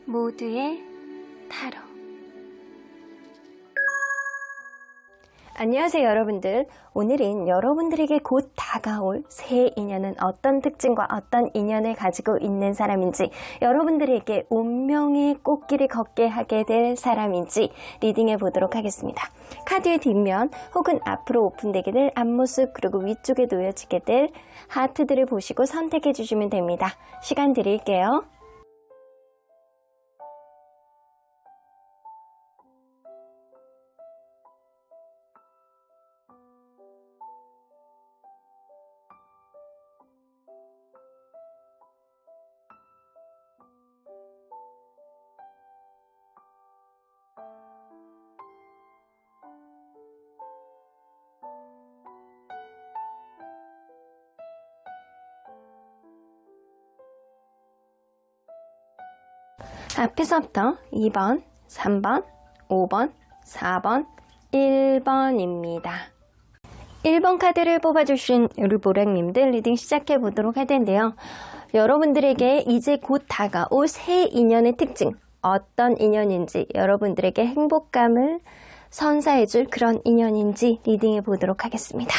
모두의 타로. 안녕하세요 여러분들. 오늘은 여러분들에게 곧 다가올 새해 인연은 어떤 특징과 어떤 인연을 가지고 있는 사람인지, 여러분들에게 운명의 꽃길을 걷게 하게 될 사람인지 리딩해 보도록 하겠습니다. 카드의 뒷면 혹은 앞으로 오픈되게 될 앞모습, 그리고 위쪽에 놓여지게 될 하트들을 보시고 선택해 주시면 됩니다. 시간 드릴게요. 앞에서부터 2번, 3번, 5번, 4번, 1번입니다. 1번 카드를 뽑아주신 우리 보랑님들 리딩 시작해 보도록 할 텐데요. 여러분들에게 이제 곧 다가올 새 인연의 특징, 어떤 인연인지, 여러분들에게 행복감을 선사해줄 그런 인연인지 리딩해 보도록 하겠습니다.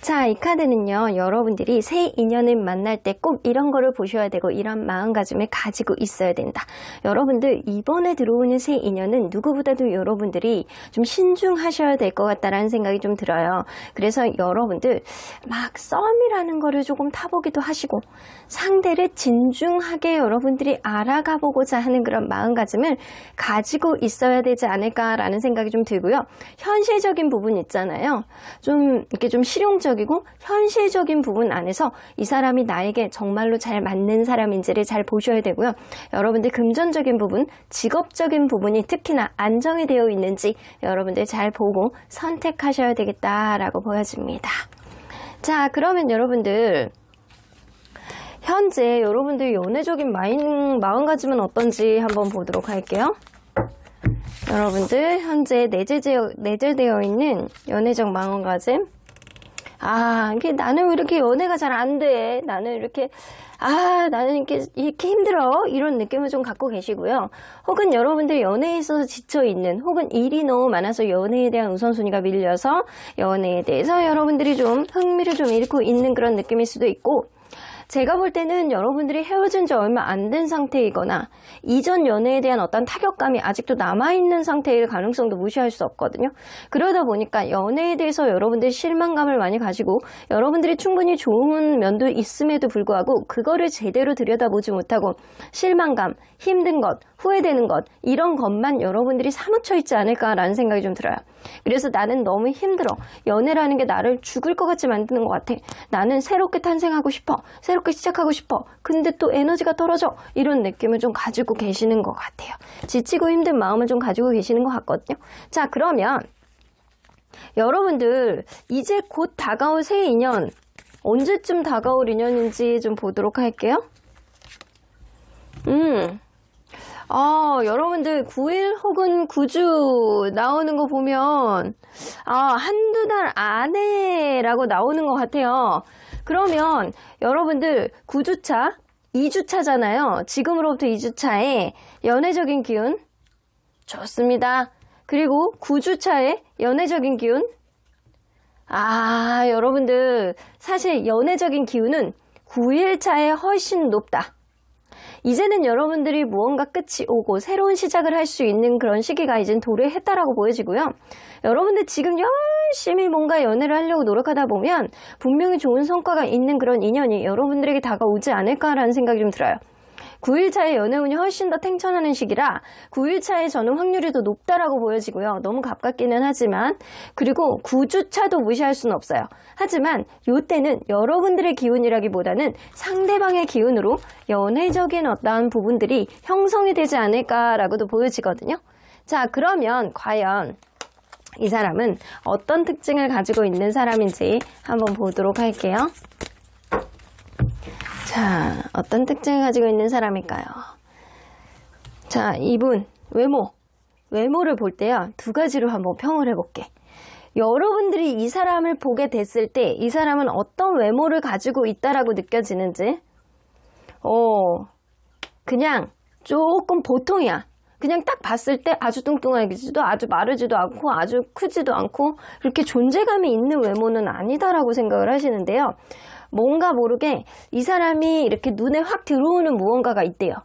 자, 이 카드는요, 여러분들이 새 인연을 만날 때 꼭 이런 거를 보셔야 되고 이런 마음가짐을 가지고 있어야 된다. 여러분들 이번에 들어오는 새 인연은 누구보다도 여러분들이 좀 신중하셔야 될 것 같다라는 생각이 좀 들어요. 그래서 여러분들 막 썸이라는 거를 조금 타보기도 하시고, 상대를 진중하게 여러분들이 알아가 보고자 하는 그런 마음가짐을 가지고 있어야 되지 않을까라는 생각이 좀 들고요. 현실적인 부분 있잖아요. 좀 이렇게 좀 실용적이고 현실적인 부분 안에서 이 사람이 나에게 정말로 잘 맞는 사람인지를 잘 보셔야 되고요. 여러분들 금전적인 부분, 직업적인 부분이 특히나 안정이 되어 있는지 여러분들 잘 보고 선택하셔야 되겠다라고 보여집니다. 자, 그러면 여러분들 현재 여러분들 연애적인 마음가짐은 어떤지 한번 보도록 할게요. 여러분들 현재 내재되어 있는 연애적 마음가짐, 이게 나는 왜 이렇게 연애가 잘 안 돼? 나는 이렇게 힘들어. 이런 느낌을 좀 갖고 계시고요. 혹은 여러분들 연애에 있어서 지쳐있는, 혹은 일이 너무 많아서 연애에 대한 우선순위가 밀려서 연애에 대해서 여러분들이 좀 흥미를 좀 잃고 있는 그런 느낌일 수도 있고, 제가 볼 때는 여러분들이 헤어진 지 얼마 안 된 상태이거나 이전 연애에 대한 어떤 타격감이 아직도 남아있는 상태일 가능성도 무시할 수 없거든요. 그러다 보니까 연애에 대해서 여러분들이 실망감을 많이 가지고, 여러분들이 충분히 좋은 면도 있음에도 불구하고 그거를 제대로 들여다보지 못하고 실망감, 힘든 것, 후회되는 것, 이런 것만 여러분들이 사무쳐 있지 않을까라는 생각이 좀 들어요. 그래서 나는 너무 힘들어. 연애라는 게 나를 죽을 것 같이 만드는 것 같아. 나는 새롭게 탄생하고 싶어. 새롭게 시작하고 싶어. 근데 또 에너지가 떨어져. 이런 느낌을 좀 가지고 계시는 것 같아요. 지치고 힘든 마음을 좀 가지고 계시는 것 같거든요. 자, 그러면 여러분들 이제 곧 다가올 새 인연, 언제쯤 다가올 인연인지 좀 보도록 할게요. 여러분들 9일 혹은 9주 나오는 거 보면 한두 달 안에라고 나오는 것 같아요. 그러면 여러분들 9주차, 2주차잖아요. 지금으로부터 2주차에 연애적인 기운 좋습니다. 그리고 9주차에 연애적인 기운, 여러분들 사실 연애적인 기운은 9일차에 훨씬 높다. 이제는 여러분들이 무언가 끝이 오고 새로운 시작을 할 수 있는 그런 시기가 이젠 도래했다라고 보여지고요. 여러분들 지금 열심히 뭔가 연애를 하려고 노력하다 보면 분명히 좋은 성과가 있는 그런 인연이 여러분들에게 다가오지 않을까라는 생각이 좀 들어요. 9일차의 연애운이 훨씬 더 탱천하는 시기라 9일차의 저는 확률이 더 높다라고 보여지고요. 너무 가깝기는 하지만, 그리고 9주차도 무시할 수는 없어요. 하지만 이때는 여러분들의 기운이라기보다는 상대방의 기운으로 연애적인 어떤 부분들이 형성이 되지 않을까라고도 보여지거든요. 자, 그러면 과연 이 사람은 어떤 특징을 가지고 있는 사람인지 한번 보도록 할게요. 자, 어떤 특징을 가지고 있는 사람일까요? 자, 이분 외모를 볼 때요, 두 가지로 한번 평을 해볼게. 여러분들이 이 사람을 보게 됐을 때 이 사람은 어떤 외모를 가지고 있다라고 느껴지는지, 그냥 조금 보통이야. 그냥 딱 봤을 때 아주 뚱뚱하지도 아주 마르지도 않고 아주 크지도 않고 그렇게 존재감이 있는 외모는 아니다라고 생각을 하시는데요. 뭔가 모르게 이 사람이 이렇게 눈에 확 들어오는 무언가가 있대요.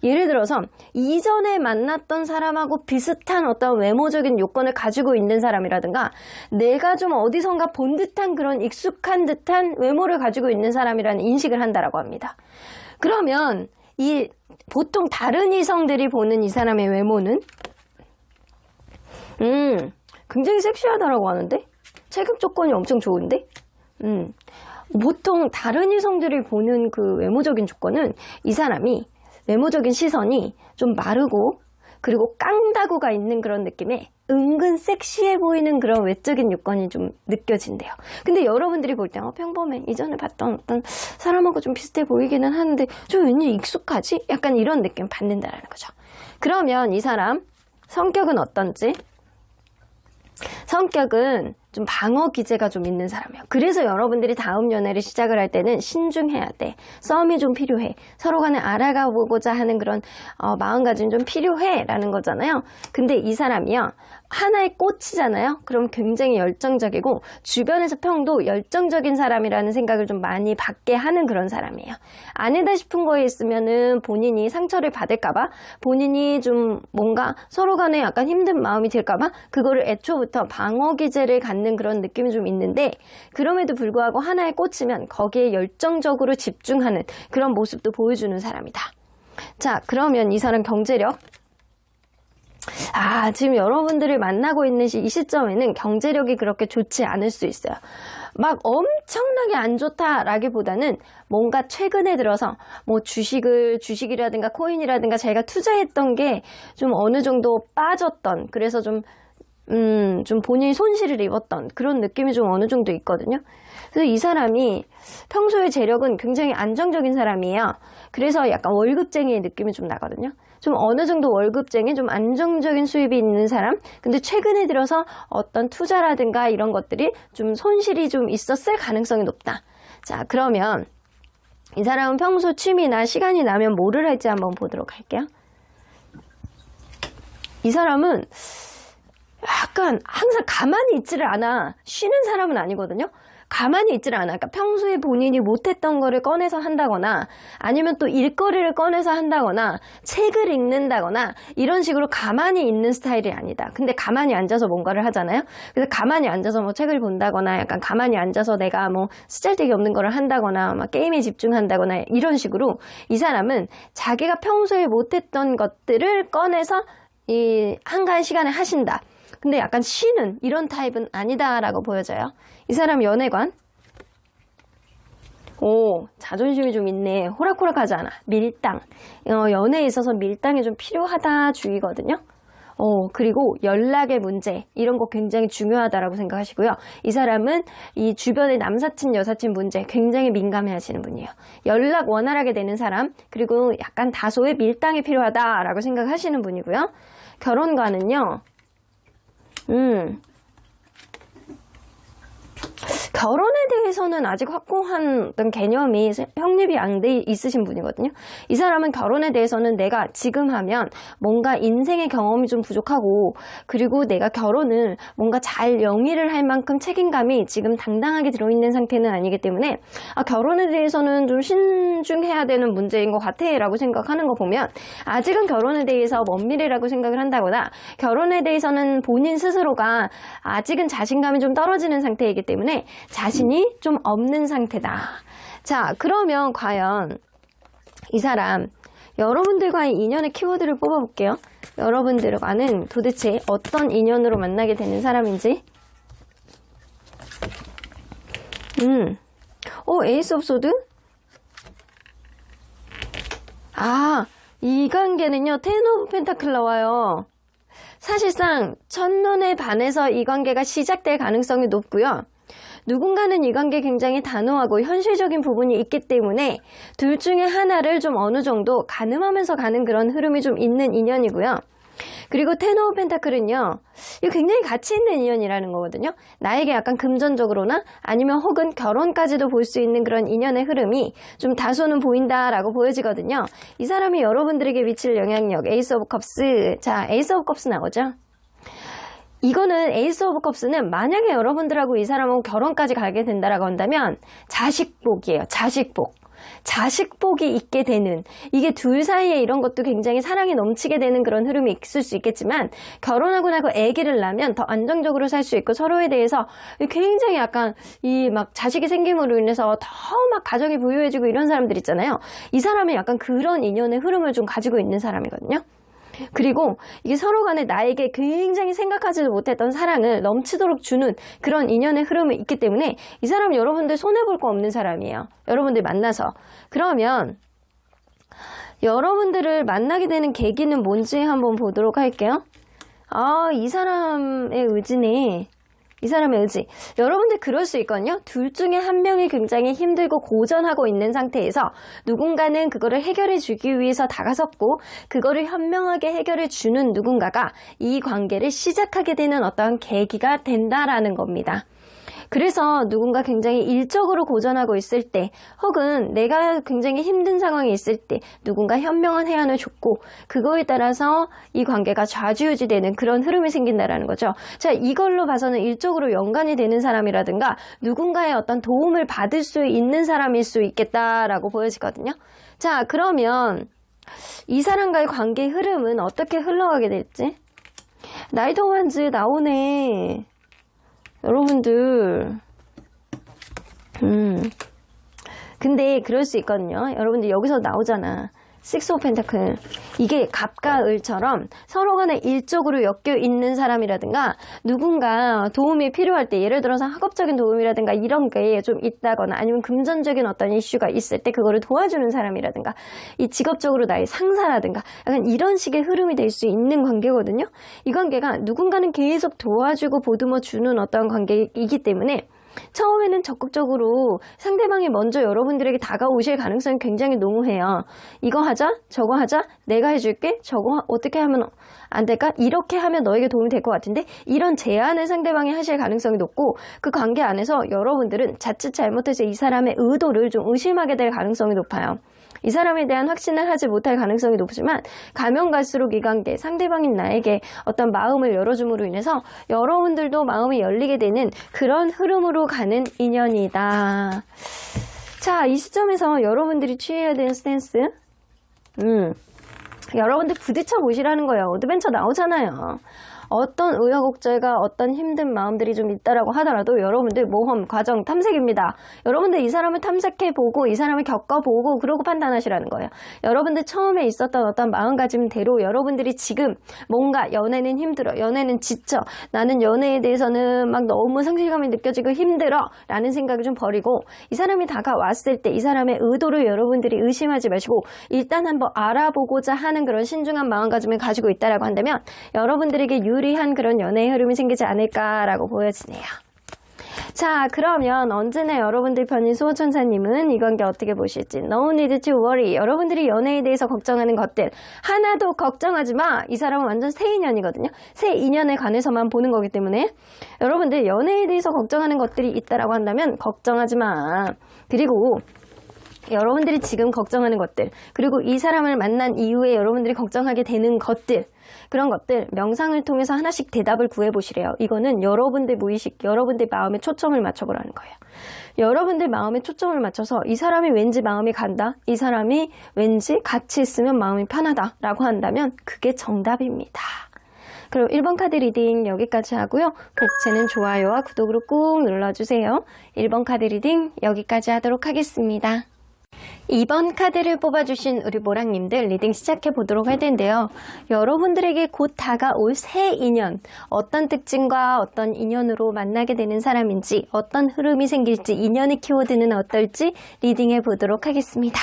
예를 들어서 이전에 만났던 사람하고 비슷한 어떤 외모적인 요건을 가지고 있는 사람이라든가 내가 좀 어디선가 본 듯한 그런 익숙한 듯한 외모를 가지고 있는 사람이라는 인식을 한다라고 합니다. 그러면 이 보통 다른 이성들이 보는 이 사람의 외모는 굉장히 섹시하다라고 하는데 체격 조건이 엄청 좋은데 보통 다른 이성들이 보는 그 외모적인 조건은 이 사람이 외모적인 시선이 좀 마르고 그리고 깡다구가 있는 그런 느낌의 은근 섹시해 보이는 그런 외적인 요건이 좀 느껴진대요. 근데 여러분들이 볼 때 평범해. 이전에 봤던 어떤 사람하고 좀 비슷해 보이기는 하는데 좀 왠지 익숙하지? 약간 이런 느낌 받는다라는 거죠. 그러면 이 사람 성격은 어떤지? 성격은 좀 방어 기제가 좀 있는 사람이에요. 그래서 여러분들이 다음 연애를 시작을 할 때는 신중해야 돼. 썸이 좀 필요해. 서로 간에 알아가보고자 하는 그런 마음가짐이 좀 필요해 라는 거잖아요. 근데 이 사람이요. 하나의 꽃이잖아요. 그럼 굉장히 열정적이고 주변에서 평도 열정적인 사람이라는 생각을 좀 많이 받게 하는 그런 사람이에요. 아니다 싶은 거에 있으면은 본인이 상처를 받을까봐 본인이 좀 뭔가 서로 간에 약간 힘든 마음이 들까봐 그거를 애초부터 방어 기제를 갖는 그런 느낌이 좀 있는데 그럼에도 불구하고 하나의 꽃이면 거기에 열정적으로 집중하는 그런 모습도 보여주는 사람이다. 자, 그러면 이 사람 경제력 지금 여러분들을 만나고 있는 이 시점에는 경제력이 그렇게 좋지 않을 수 있어요. 막 엄청나게 안 좋다라기보다는 뭔가 최근에 들어서 뭐 주식이라든가 코인이라든가 자기가 투자했던 게 좀 어느 정도 빠졌던 그래서 좀 본인이 손실을 입었던 그런 느낌이 좀 어느 정도 있거든요. 그래서 이 사람이 평소에 재력은 굉장히 안정적인 사람이에요. 그래서 약간 월급쟁이의 느낌이 좀 나거든요. 좀 어느 정도 월급쟁이, 좀 안정적인 수입이 있는 사람. 근데 최근에 들어서 어떤 투자라든가 이런 것들이 좀 손실이 좀 있었을 가능성이 높다. 자, 그러면 이 사람은 평소 취미나 시간이 나면 뭐를 할지 한번 보도록 할게요. 이 사람은 약간 항상 가만히 있지를 않아. 쉬는 사람은 아니거든요. 가만히 있지를 않아. 그러니까 평소에 본인이 못했던 거를 꺼내서 한다거나 아니면 또 일거리를 꺼내서 한다거나 책을 읽는다거나 이런 식으로 가만히 있는 스타일이 아니다. 근데 가만히 앉아서 뭔가를 하잖아요. 그래서 가만히 앉아서 뭐 책을 본다거나 약간 가만히 앉아서 내가 뭐 쓰잘데기 없는 거를 한다거나 막 게임에 집중한다거나 이런 식으로 이 사람은 자기가 평소에 못했던 것들을 꺼내서 이 한가한 시간에 하신다. 근데 약간 쉬는 이런 타입은 아니다라고 보여져요. 이 사람 연애관. 자존심이 좀 있네. 호락호락하지 않아. 밀당. 연애에 있어서 밀당이 좀 필요하다 주의거든요. 그리고 연락의 문제 이런 거 굉장히 중요하다라고 생각하시고요. 이 사람은 이 주변의 남사친 여사친 문제 굉장히 민감해 하시는 분이에요. 연락 원활하게 되는 사람 그리고 약간 다소의 밀당이 필요하다라고 생각하시는 분이고요. 결혼관은요. 결혼에 대해서는 아직 확고한 어떤 개념이 확립이 안 돼 있으신 분이거든요. 이 사람은 결혼에 대해서는 내가 지금 하면 뭔가 인생의 경험이 좀 부족하고 그리고 내가 결혼을 뭔가 잘 영위를 할 만큼 책임감이 지금 당당하게 들어있는 상태는 아니기 때문에 결혼에 대해서는 좀 신중해야 되는 문제인 것 같아 라고 생각하는 거 보면 아직은 결혼에 대해서 먼 미래라고 생각을 한다거나 결혼에 대해서는 본인 스스로가 아직은 자신감이 좀 떨어지는 상태이기 때문에 자신이 좀 없는 상태다. 자, 그러면 과연 이 사람 여러분들과의 인연의 키워드를 뽑아볼게요. 여러분들과는 도대체 어떤 인연으로 만나게 되는 사람인지. 에이스 오브 소드? 이 관계는요, 텐 오브 펜타클 나와요. 사실상 첫눈에 반해서 이 관계가 시작될 가능성이 높고요. 누군가는 이 관계 굉장히 단호하고 현실적인 부분이 있기 때문에 둘 중에 하나를 좀 어느 정도 가늠하면서 가는 그런 흐름이 좀 있는 인연이고요. 그리고 텐 오브 펜타클은요, 이거 굉장히 가치 있는 인연이라는 거거든요. 나에게 약간 금전적으로나 아니면 혹은 결혼까지도 볼 수 있는 그런 인연의 흐름이 좀 다소는 보인다라고 보여지거든요. 이 사람이 여러분들에게 미칠 영향력, 에이스 오브 컵스. 자, 에이스 오브 컵스 나오죠? 이거는 에이스 오브 컵스는 만약에 여러분들하고 이 사람하고 결혼까지 가게 된다라고 한다면 자식복이에요. 자식복. 자식복이 있게 되는, 이게 둘 사이에 이런 것도 굉장히 사랑이 넘치게 되는 그런 흐름이 있을 수 있겠지만, 결혼하고 나고 아기를 낳으면 더 안정적으로 살 수 있고 서로에 대해서 굉장히 약간 이 막 자식이 생김으로 인해서 더 막 가정이 부유해지고 이런 사람들 있잖아요. 이 사람은 약간 그런 인연의 흐름을 좀 가지고 있는 사람이거든요. 그리고 이게 서로 간에 나에게 굉장히 생각하지도 못했던 사랑을 넘치도록 주는 그런 인연의 흐름이 있기 때문에 이 사람은 여러분들 손해볼 거 없는 사람이에요. 여러분들 만나서. 그러면 여러분들을 만나게 되는 계기는 뭔지 한번 보도록 할게요. 이 사람의 의지네. 이 사람의 의지. 여러분들 그럴 수 있거든요. 둘 중에 한 명이 굉장히 힘들고 고전하고 있는 상태에서 누군가는 그거를 해결해 주기 위해서 다가섰고, 그거를 현명하게 해결해 주는 누군가가 이 관계를 시작하게 되는 어떤 계기가 된다라는 겁니다. 그래서 누군가 굉장히 일적으로 고전하고 있을 때, 혹은 내가 굉장히 힘든 상황에 있을 때 누군가 현명한 해안을 줬고, 그거에 따라서 이 관계가 좌지우지되는 그런 흐름이 생긴다라는 거죠. 자, 이걸로 봐서는 일적으로 연관이 되는 사람이라든가 누군가의 어떤 도움을 받을 수 있는 사람일 수 있겠다라고 보여지거든요. 자, 그러면 이 사람과의 관계 흐름은 어떻게 흘러가게 될지. 나이트 오브 원즈 나오네. 여러분들, 근데 그럴 수 있거든요. 여러분들 여기서 나오잖아. 식스 오브 펜타클. 이게 갑과 을처럼 서로 간에 일적으로 엮여 있는 사람이라든가, 누군가 도움이 필요할 때, 예를 들어서 학업적인 도움이라든가 이런 게 좀 있다거나, 아니면 금전적인 어떤 이슈가 있을 때 그거를 도와주는 사람이라든가, 이 직업적으로 나의 상사라든가, 약간 이런 식의 흐름이 될 수 있는 관계거든요. 이 관계가 누군가는 계속 도와주고 보듬어 주는 어떤 관계이기 때문에 처음에는 적극적으로 상대방이 먼저 여러분들에게 다가오실 가능성이 굉장히 농후해요. 이거 하자, 저거 하자, 내가 해줄게, 저거 어떻게 하면 안 될까? 이렇게 하면 너에게 도움이 될 것 같은데, 이런 제안을 상대방이 하실 가능성이 높고, 그 관계 안에서 여러분들은 자칫 잘못해서 이 사람의 의도를 좀 의심하게 될 가능성이 높아요. 이 사람에 대한 확신을 하지 못할 가능성이 높지만, 가면 갈수록 이 관계, 상대방인 나에게 어떤 마음을 열어줌으로 인해서 여러분들도 마음이 열리게 되는 그런 흐름으로 가는 인연이다. 자, 이 시점에서 여러분들이 취해야 되는 스탠스, 여러분들 부딪혀 보시라는 거예요. 어드벤처 나오잖아요. 어떤 우여곡절과 어떤 힘든 마음들이 좀 있다라고 하더라도 여러분들 모험, 과정, 탐색입니다. 여러분들 이 사람을 탐색해보고 이 사람을 겪어보고 그러고 판단하시라는 거예요. 여러분들 처음에 있었던 어떤 마음가짐대로 여러분들이 지금 뭔가 연애는 힘들어, 연애는 지쳐, 나는 연애에 대해서는 막 너무 상실감이 느껴지고 힘들어 라는 생각을 좀 버리고, 이 사람이 다가왔을 때 이 사람의 의도를 여러분들이 의심하지 마시고 일단 한번 알아보고자 하는 그런 신중한 마음가짐을 가지고 있다라고 한다면 여러분들에게 유리한 그런 연애의 흐름이 생기지 않을까라고 보여지네요. 자, 그러면 언제나 여러분들 편인 수호천사님은 이 관계 어떻게 보실지. No need to worry. 여러분들이 연애에 대해서 걱정하는 것들 하나도 걱정하지 마. 이 사람은 완전 새 인연이거든요. 새 인연에 관해서만 보는 거기 때문에 여러분들 연애에 대해서 걱정하는 것들이 있다라고 한다면 걱정하지 마. 그리고 여러분들이 지금 걱정하는 것들, 그리고 이 사람을 만난 이후에 여러분들이 걱정하게 되는 것들, 그런 것들 명상을 통해서 하나씩 대답을 구해보시래요. 이거는 여러분들 무의식, 여러분들 마음에 초점을 맞춰보라는 거예요. 여러분들 마음에 초점을 맞춰서 이 사람이 왠지 마음이 간다, 이 사람이 왠지 같이 있으면 마음이 편하다 라고 한다면 그게 정답입니다. 그럼 1번 카드 리딩 여기까지 하고요. 복채는 좋아요와 구독으로 꾹 눌러주세요. 1번 카드 리딩 여기까지 하도록 하겠습니다. 2번 카드를 뽑아주신 우리 모랑님들 리딩 시작해 보도록 할 텐데요. 여러분들에게 곧 다가올 새 인연, 어떤 특징과 어떤 인연으로 만나게 되는 사람인지, 어떤 흐름이 생길지, 인연의 키워드는 어떨지 리딩해 보도록 하겠습니다.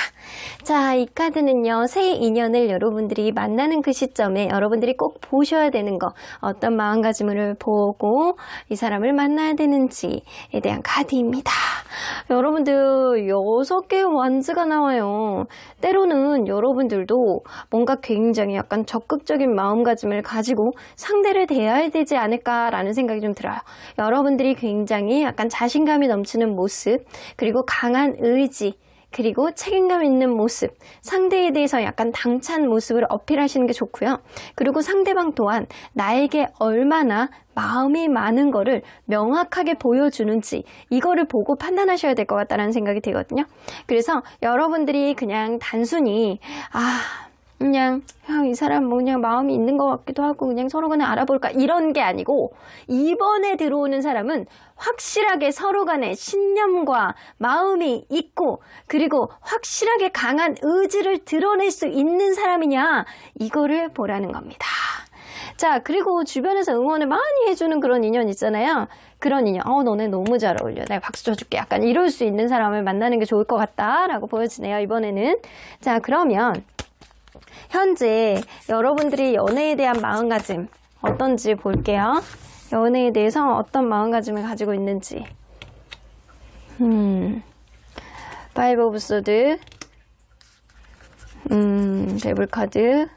자, 이 카드는요, 새 인연을 여러분들이 만나는 그 시점에 여러분들이 꼭 보셔야 되는 거, 어떤 마음가짐을 보고 이 사람을 만나야 되는지에 대한 카드입니다. 여러분들 6개의 완즈가 나와요. 때로는 여러분들도 뭔가 굉장히 약간 적극적인 마음가짐을 가지고 상대를 대해야 되지 않을까라는 생각이 좀 들어요. 여러분들이 굉장히 약간 자신감이 넘치는 모습, 그리고 강한 의지, 그리고 책임감 있는 모습, 상대에 대해서 약간 당찬 모습을 어필하시는 게 좋고요. 그리고 상대방 또한 나에게 얼마나 마음이 많은 거를 명확하게 보여주는지 이거를 보고 판단하셔야 될 것 같다는 생각이 들거든요. 그래서 여러분들이 그냥 단순히 그냥 이 사람 뭐 그냥 마음이 있는 것 같기도 하고 그냥 서로 그냥 알아볼까 이런 게 아니고, 이번에 들어오는 사람은 확실하게 서로 간에 신념과 마음이 있고 그리고 확실하게 강한 의지를 드러낼 수 있는 사람이냐, 이거를 보라는 겁니다. 자, 그리고 주변에서 응원을 많이 해주는 그런 인연 있잖아요. 그런 인연, 너네 너무 잘 어울려, 내가 박수 쳐줄게, 약간 이럴 수 있는 사람을 만나는 게 좋을 것 같다라고 보여지네요, 이번에는. 자, 그러면 현재 여러분들이 연애에 대한 마음가짐 어떤지 볼게요. 연애에 대해서 어떤 마음가짐을 가지고 있는지. 파이브 오브 소드, 데블 카드.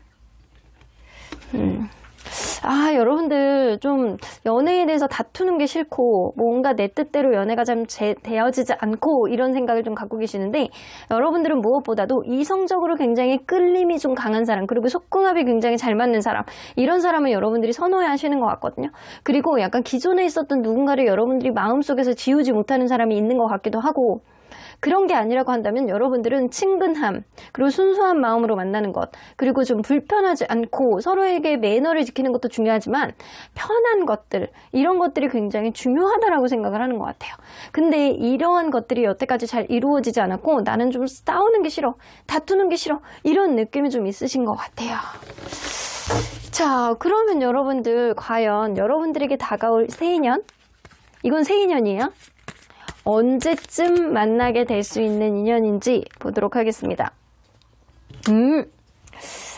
여러분들 좀 연애에 대해서 다투는 게 싫고 뭔가 내 뜻대로 연애가 좀 되어지지 않고 이런 생각을 좀 갖고 계시는데, 여러분들은 무엇보다도 이성적으로 굉장히 끌림이 좀 강한 사람, 그리고 속궁합이 굉장히 잘 맞는 사람, 이런 사람을 여러분들이 선호해 하시는 것 같거든요. 그리고 약간 기존에 있었던 누군가를 여러분들이 마음속에서 지우지 못하는 사람이 있는 것 같기도 하고, 그런 게 아니라고 한다면 여러분들은 친근함, 그리고 순수한 마음으로 만나는 것, 그리고 좀 불편하지 않고 서로에게 매너를 지키는 것도 중요하지만 편한 것들, 이런 것들이 굉장히 중요하다라고 생각을 하는 것 같아요. 근데 이러한 것들이 여태까지 잘 이루어지지 않았고 나는 좀 싸우는 게 싫어, 다투는 게 싫어, 이런 느낌이 좀 있으신 것 같아요. 자, 그러면 여러분들 과연 여러분들에게 다가올 새인연, 이건 새인연이에요. 언제쯤 만나게 될 수 있는 인연인지 보도록 하겠습니다.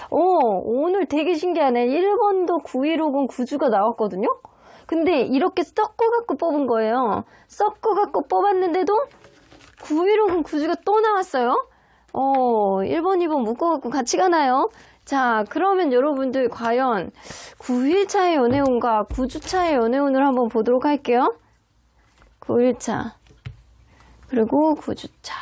오늘 되게 신기하네. 1번도 9150 구주가 나왔거든요. 근데 이렇게 섞어갖고 뽑은 거예요. 섞어갖고 뽑았는데도 9150 구주가 또 나왔어요. 1번, 2번 묶어갖고 같이 가나요? 자, 그러면 여러분들 과연 9일차의 연애운과 9주차의 연애운을 한번 보도록 할게요. 9일차 그리고 9주차.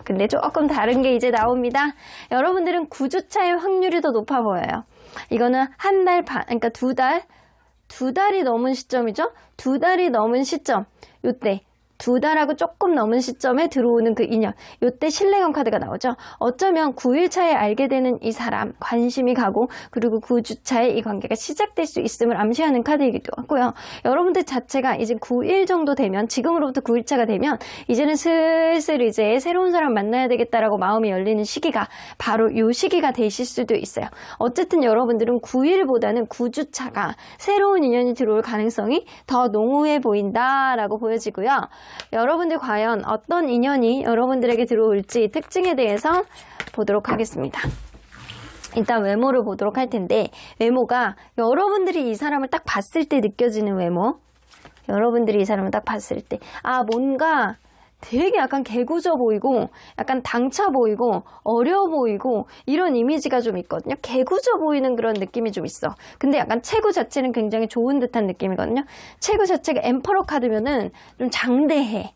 근데 조금 다른 게 이제 나옵니다. 여러분들은 9주차의 확률이 더 높아 보여요. 이거는 한 달 반, 그러니까 두 달이 넘은 시점이죠. 2달이 넘은 시점, 요때 2달하고 조금 넘은 시점에 들어오는 그 인연, 요때 신뢰감 카드가 나오죠. 어쩌면 9일차에 알게 되는 이 사람, 관심이 가고, 그리고 9주차에 이 관계가 시작될 수 있음을 암시하는 카드이기도 하고요. 여러분들 자체가 이제 9일 정도 되면, 지금으로부터 9일차가 되면 이제는 슬슬 이제 새로운 사람 만나야 되겠다라고 마음이 열리는 시기가 바로 요 시기가 되실 수도 있어요. 어쨌든 여러분들은 9일보다는 9주차가 새로운 인연이 들어올 가능성이 더 농후해 보인다라고 보여지고요. 여러분들 과연 어떤 인연이 여러분들에게 들어올지 특징에 대해서 보도록 하겠습니다. 일단 외모를 보도록 할 텐데, 외모가 여러분들이 이 사람을 딱 봤을 때 느껴지는 외모, 여러분들이 이 사람을 딱 봤을 때 뭔가 되게 약간 개구져 보이고 약간 당차 보이고 어려 보이고 이런 이미지가 좀 있거든요. 개구져 보이는 그런 느낌이 좀 있어. 근데 약간 체구 자체는 굉장히 좋은 듯한 느낌이거든요. 체구 자체가 엠퍼러 카드면은 좀 장대해.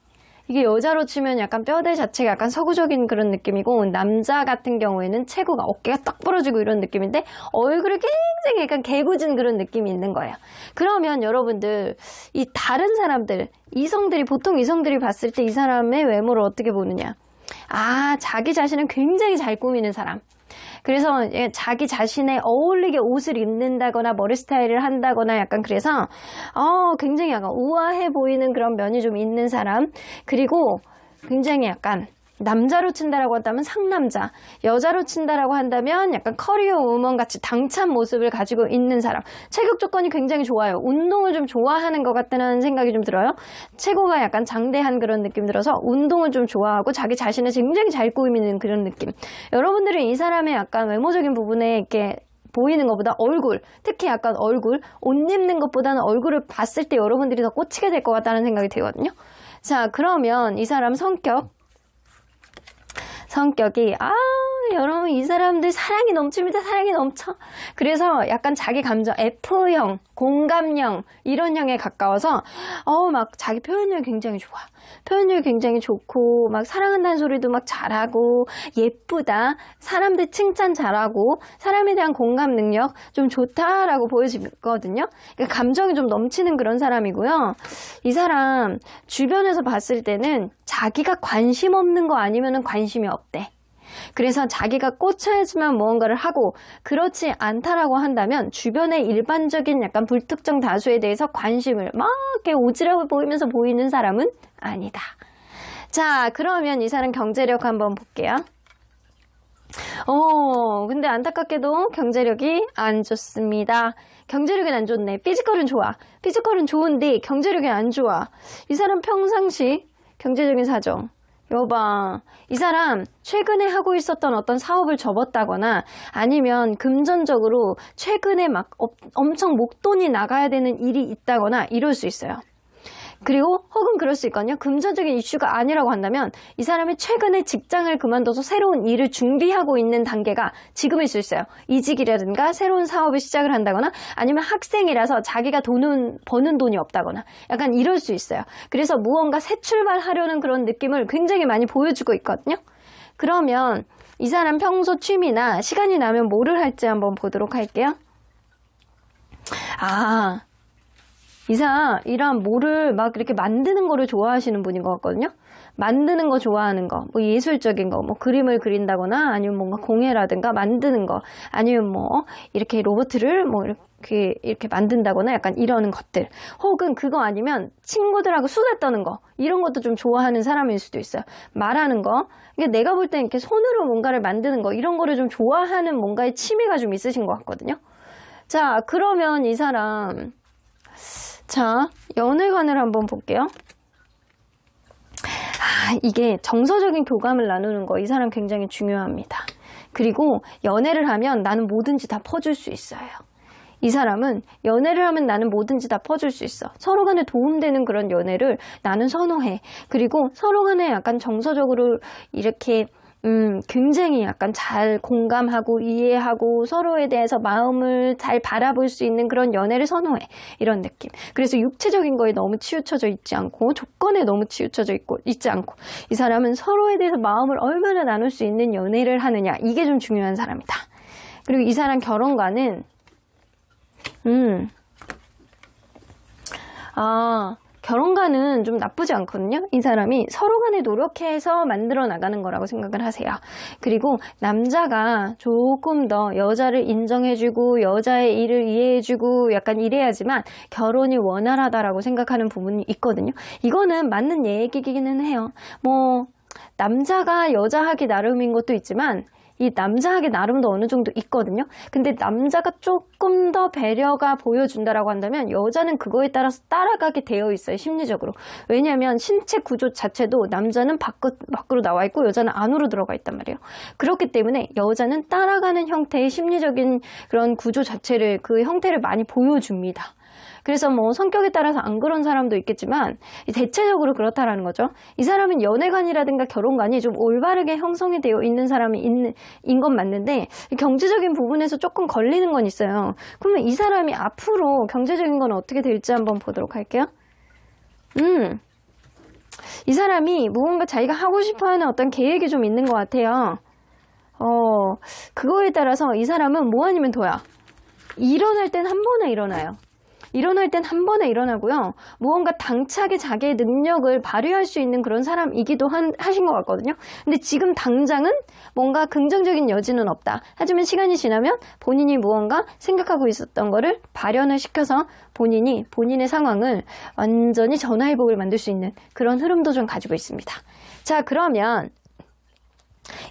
이게 여자로 치면 약간 뼈대 자체가 약간 서구적인 그런 느낌이고, 남자 같은 경우에는 체구가 어깨가 딱 부러지고 이런 느낌인데 얼굴이 굉장히 약간 개구진 그런 느낌이 있는 거예요. 그러면 여러분들 이 다른 사람들, 보통 이성들이 봤을 때 이 사람의 외모를 어떻게 보느냐, 자기 자신을 굉장히 잘 꾸미는 사람, 그래서 자기 자신에 어울리게 옷을 입는다거나 머리 스타일을 한다거나 약간 그래서 굉장히 약간 우아해 보이는 그런 면이 좀 있는 사람, 그리고 굉장히 약간 남자로 친다라고 한다면 상남자, 여자로 친다라고 한다면 약간 커리어 우먼 같이 당찬 모습을 가지고 있는 사람, 체격 조건이 굉장히 좋아요. 운동을 좀 좋아하는 것 같다는 생각이 좀 들어요. 체구가 약간 장대한 그런 느낌 들어서 운동을 좀 좋아하고 자기 자신을 굉장히 잘 꾸미는 그런 느낌. 여러분들은 이 사람의 약간 외모적인 부분에 이렇게 보이는 것보다 얼굴, 특히 약간 얼굴, 옷 입는 것보다는 얼굴을 봤을 때 여러분들이 더 꽂히게 될 것 같다는 생각이 들거든요. 자, 그러면 이 사람 성격이, 여러분, 이 사람들 사랑이 넘칩니다. 사랑이 넘쳐. 그래서 약간 자기 감정, F형, 공감형, 이런 형에 가까워서, 막 자기 표현력이 굉장히 좋아. 표현력이 굉장히 좋고, 막 사랑한다는 소리도 막 잘하고, 예쁘다. 사람들 칭찬 잘하고, 사람에 대한 공감 능력 좀 좋다라고 보여지거든요. 그러니까 감정이 좀 넘치는 그런 사람이고요. 이 사람 주변에서 봤을 때는 자기가 관심 없는 거 아니면은 관심이 없대. 그래서 자기가 꽂혀야지만 무언가를 하고 그렇지 않다라고 한다면 주변의 일반적인 약간 불특정 다수에 대해서 관심을 막 이렇게 오지랖을 보이면서 보이는 사람은 아니다. 자, 그러면 이 사람 경제력 한번 볼게요. 근데 안타깝게도 경제력이 안 좋습니다. 경제력은 안 좋네. 피지컬은 좋아. 피지컬은 좋은데 경제력이 안 좋아. 이 사람 평상시 경제적인 사정. 여봐, 이 사람 최근에 하고 있었던 어떤 사업을 접었다거나 아니면 금전적으로 최근에 막 엄청 목돈이 나가야 되는 일이 있다거나 이럴 수 있어요. 그리고 혹은 그럴 수 있거든요. 금전적인 이슈가 아니라고 한다면 이 사람이 최근에 직장을 그만둬서 새로운 일을 준비하고 있는 단계가 지금일 수 있어요. 이직이라든가 새로운 사업을 시작을 한다거나 아니면 학생이라서 자기가 버는 돈이 없다거나 약간 이럴 수 있어요. 그래서 무언가 새 출발하려는 그런 느낌을 굉장히 많이 보여주고 있거든요. 그러면 이 사람 평소 취미나 시간이 나면 뭐를 할지 한번 보도록 할게요. 이런 뭐를 막 이렇게 만드는 거를 좋아하시는 분인 것 같거든요. 만드는 거 좋아하는 거, 뭐 예술적인 거, 뭐 그림을 그린다거나 아니면 뭔가 공예라든가 만드는 거, 아니면 뭐 이렇게 로봇을 뭐 이렇게 만든다거나 약간 이러는 것들. 혹은 그거 아니면 친구들하고 수다 떠는 거, 이런 것도 좀 좋아하는 사람일 수도 있어요. 말하는 거. 그러니까 내가 볼 땐 이렇게 손으로 뭔가를 만드는 거, 이런 거를 좀 좋아하는 뭔가의 취미가 좀 있으신 것 같거든요. 자, 그러면 이 사람, 자, 연애관을 한번 볼게요. 이게 정서적인 교감을 나누는 거, 이 사람 굉장히 중요합니다. 그리고 연애를 하면 나는 뭐든지 다 퍼줄 수 있어요. 이 사람은 연애를 하면 나는 뭐든지 다 퍼줄 수 있어. 서로 간에 도움되는 그런 연애를 나는 선호해. 그리고 서로 간에 약간 정서적으로 이렇게 굉장히 약간 잘 공감하고 이해하고 서로에 대해서 마음을 잘 바라볼 수 있는 그런 연애를 선호해. 이런 느낌. 그래서 육체적인 거에 너무 치우쳐져 있지 않고 조건에 너무 치우쳐져 있지 않고 이 사람은 서로에 대해서 마음을 얼마나 나눌 수 있는 연애를 하느냐. 이게 좀 중요한 사람이다. 그리고 이 사람 결혼과는 결혼과는 좀 나쁘지 않거든요. 이 사람이 서로 간에 노력해서 만들어 나가는 거라고 생각을 하세요. 그리고 남자가 조금 더 여자를 인정해주고 여자의 일을 이해해주고 약간 이래야지만 결혼이 원활하다라고 생각하는 부분이 있거든요. 이거는 맞는 얘기기는 해요. 뭐 남자가 여자하기 나름인 것도 있지만 이 남자하기 나름도 어느 정도 있거든요. 근데 남자가 조금 더 배려가 보여준다라고 한다면 여자는 그거에 따라서 따라가게 되어 있어요. 심리적으로. 왜냐하면 신체 구조 자체도 남자는 밖으로 나와 있고 여자는 안으로 들어가 있단 말이에요. 그렇기 때문에 여자는 따라가는 형태의 심리적인 그런 구조 자체를 그 형태를 많이 보여줍니다. 그래서 뭐 성격에 따라서 안 그런 사람도 있겠지만 대체적으로 그렇다라는 거죠. 이 사람은 연애관이라든가 결혼관이 좀 올바르게 형성이 되어 있는 사람이 인 건 맞는데 경제적인 부분에서 조금 걸리는 건 있어요. 그러면 이 사람이 앞으로 경제적인 건 어떻게 될지 한번 보도록 할게요. 이 사람이 무언가 자기가 하고 싶어하는 어떤 계획이 좀 있는 것 같아요. 그거에 따라서 이 사람은 뭐 아니면 도야. 일어날 땐 한 번에 일어나요. 일어날 땐 한 번에 일어나고요. 무언가 당차게 자기의 능력을 발휘할 수 있는 그런 사람이기도 하신 것 같거든요. 근데 지금 당장은 뭔가 긍정적인 여지는 없다. 하지만 시간이 지나면 본인이 무언가 생각하고 있었던 거를 발현을 시켜서 본인의 상황을 완전히 전화위복을 만들 수 있는 그런 흐름도 좀 가지고 있습니다. 자, 그러면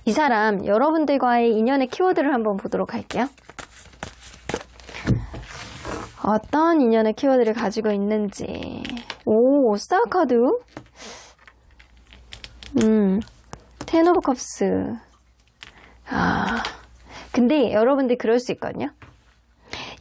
이 사람 여러분들과의 인연의 키워드를 한번 보도록 할게요. 어떤 인연의 키워드를 가지고 있는지. 오, 스타 카드. 텐 오브 컵스. 근데 여러분들 그럴 수 있거든요.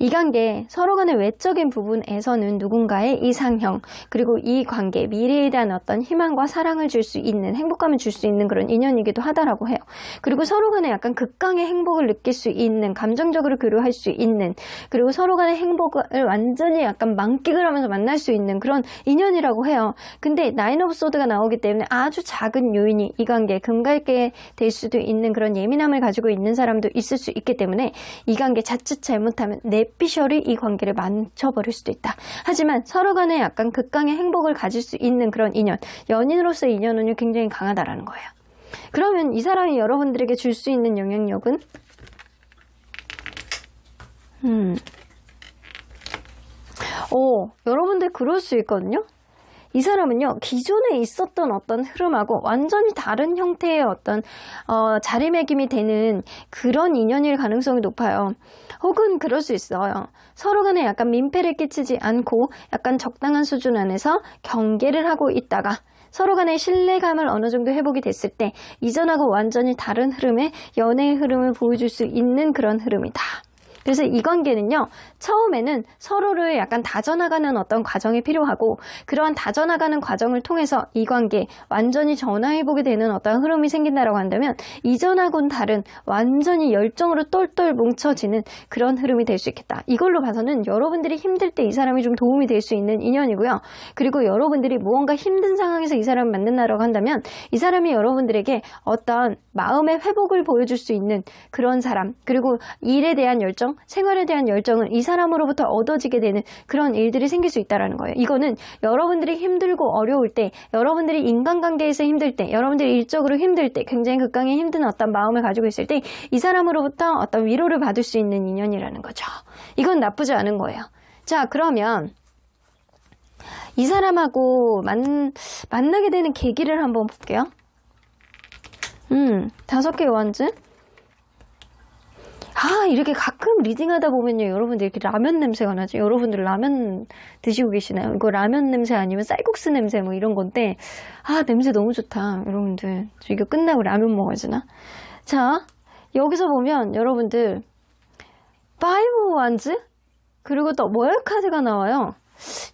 이 관계, 서로 간의 외적인 부분에서는 누군가의 이상형, 그리고 이 관계, 미래에 대한 어떤 희망과 사랑을 줄 수 있는, 행복감을 줄 수 있는 그런 인연이기도 하다라고 해요. 그리고 서로 간에 약간 극강의 행복을 느낄 수 있는, 감정적으로 교류할 수 있는, 그리고 서로 간의 행복을 완전히 약간 만끽을 하면서 만날 수 있는 그런 인연이라고 해요. 근데 나인 오브 소드가 나오기 때문에 아주 작은 요인이 이 관계, 금갈게 될 수도 있는 그런 예민함을 가지고 있는 사람도 있을 수 있기 때문에 이 관계 자칫 잘못하면 뇌피셜이 이 관계를 망쳐버릴 수도 있다. 하지만 서로 간에 약간 극강의 행복을 가질 수 있는 그런 인연, 연인으로서의 인연은 굉장히 강하다라는 거예요. 그러면 이 사람이 여러분들에게 줄 수 있는 영향력은 여러분들 그럴 수 있거든요. 이 사람은요, 기존에 있었던 어떤 흐름하고 완전히 다른 형태의 어떤 자리매김이 되는 그런 인연일 가능성이 높아요. 혹은 그럴 수 있어요. 서로 간에 약간 민폐를 끼치지 않고 약간 적당한 수준 안에서 경계를 하고 있다가 서로 간의 신뢰감을 어느 정도 회복이 됐을 때 이전하고 완전히 다른 흐름의 연애의 흐름을 보여줄 수 있는 그런 흐름이다. 그래서 이 관계는요, 처음에는 서로를 약간 다져나가는 어떤 과정이 필요하고, 그러한 다져나가는 과정을 통해서 이 관계 완전히 전화해보게 되는 어떤 흐름이 생긴다라고 한다면, 이전하고는 다른 완전히 열정으로 똘똘 뭉쳐지는 그런 흐름이 될 수 있겠다. 이걸로 봐서는 여러분들이 힘들 때 이 사람이 좀 도움이 될 수 있는 인연이고요. 그리고 여러분들이 무언가 힘든 상황에서 이 사람을 만난다라고 한다면, 이 사람이 여러분들에게 어떤 마음의 회복을 보여줄 수 있는 그런 사람, 그리고 일에 대한 열정, 생활에 대한 열정을 이 사람으로부터 얻어지게 되는 그런 일들이 생길 수 있다는 거예요. 이거는 여러분들이 힘들고 어려울 때, 여러분들이 인간관계에서 힘들 때, 여러분들이 일적으로 힘들 때, 굉장히 극강의 힘든 어떤 마음을 가지고 있을 때 이 사람으로부터 어떤 위로를 받을 수 있는 인연이라는 거죠. 이건 나쁘지 않은 거예요. 자, 그러면 이 사람하고 만나게 되는 계기를 한번 볼게요. 5개의 원즈. 이렇게 가끔 리딩하다 보면요, 여러분들 이렇게 라면 냄새가 나죠. 여러분들 라면 드시고 계시나요? 이거 라면 냄새 아니면 쌀국수 냄새 뭐 이런 건데, 냄새 너무 좋다. 여러분들, 저 이거 끝나고 라면 먹어야 되나? 자, 여기서 보면 여러분들 5 원즈 그리고 또 월 카드가 나와요.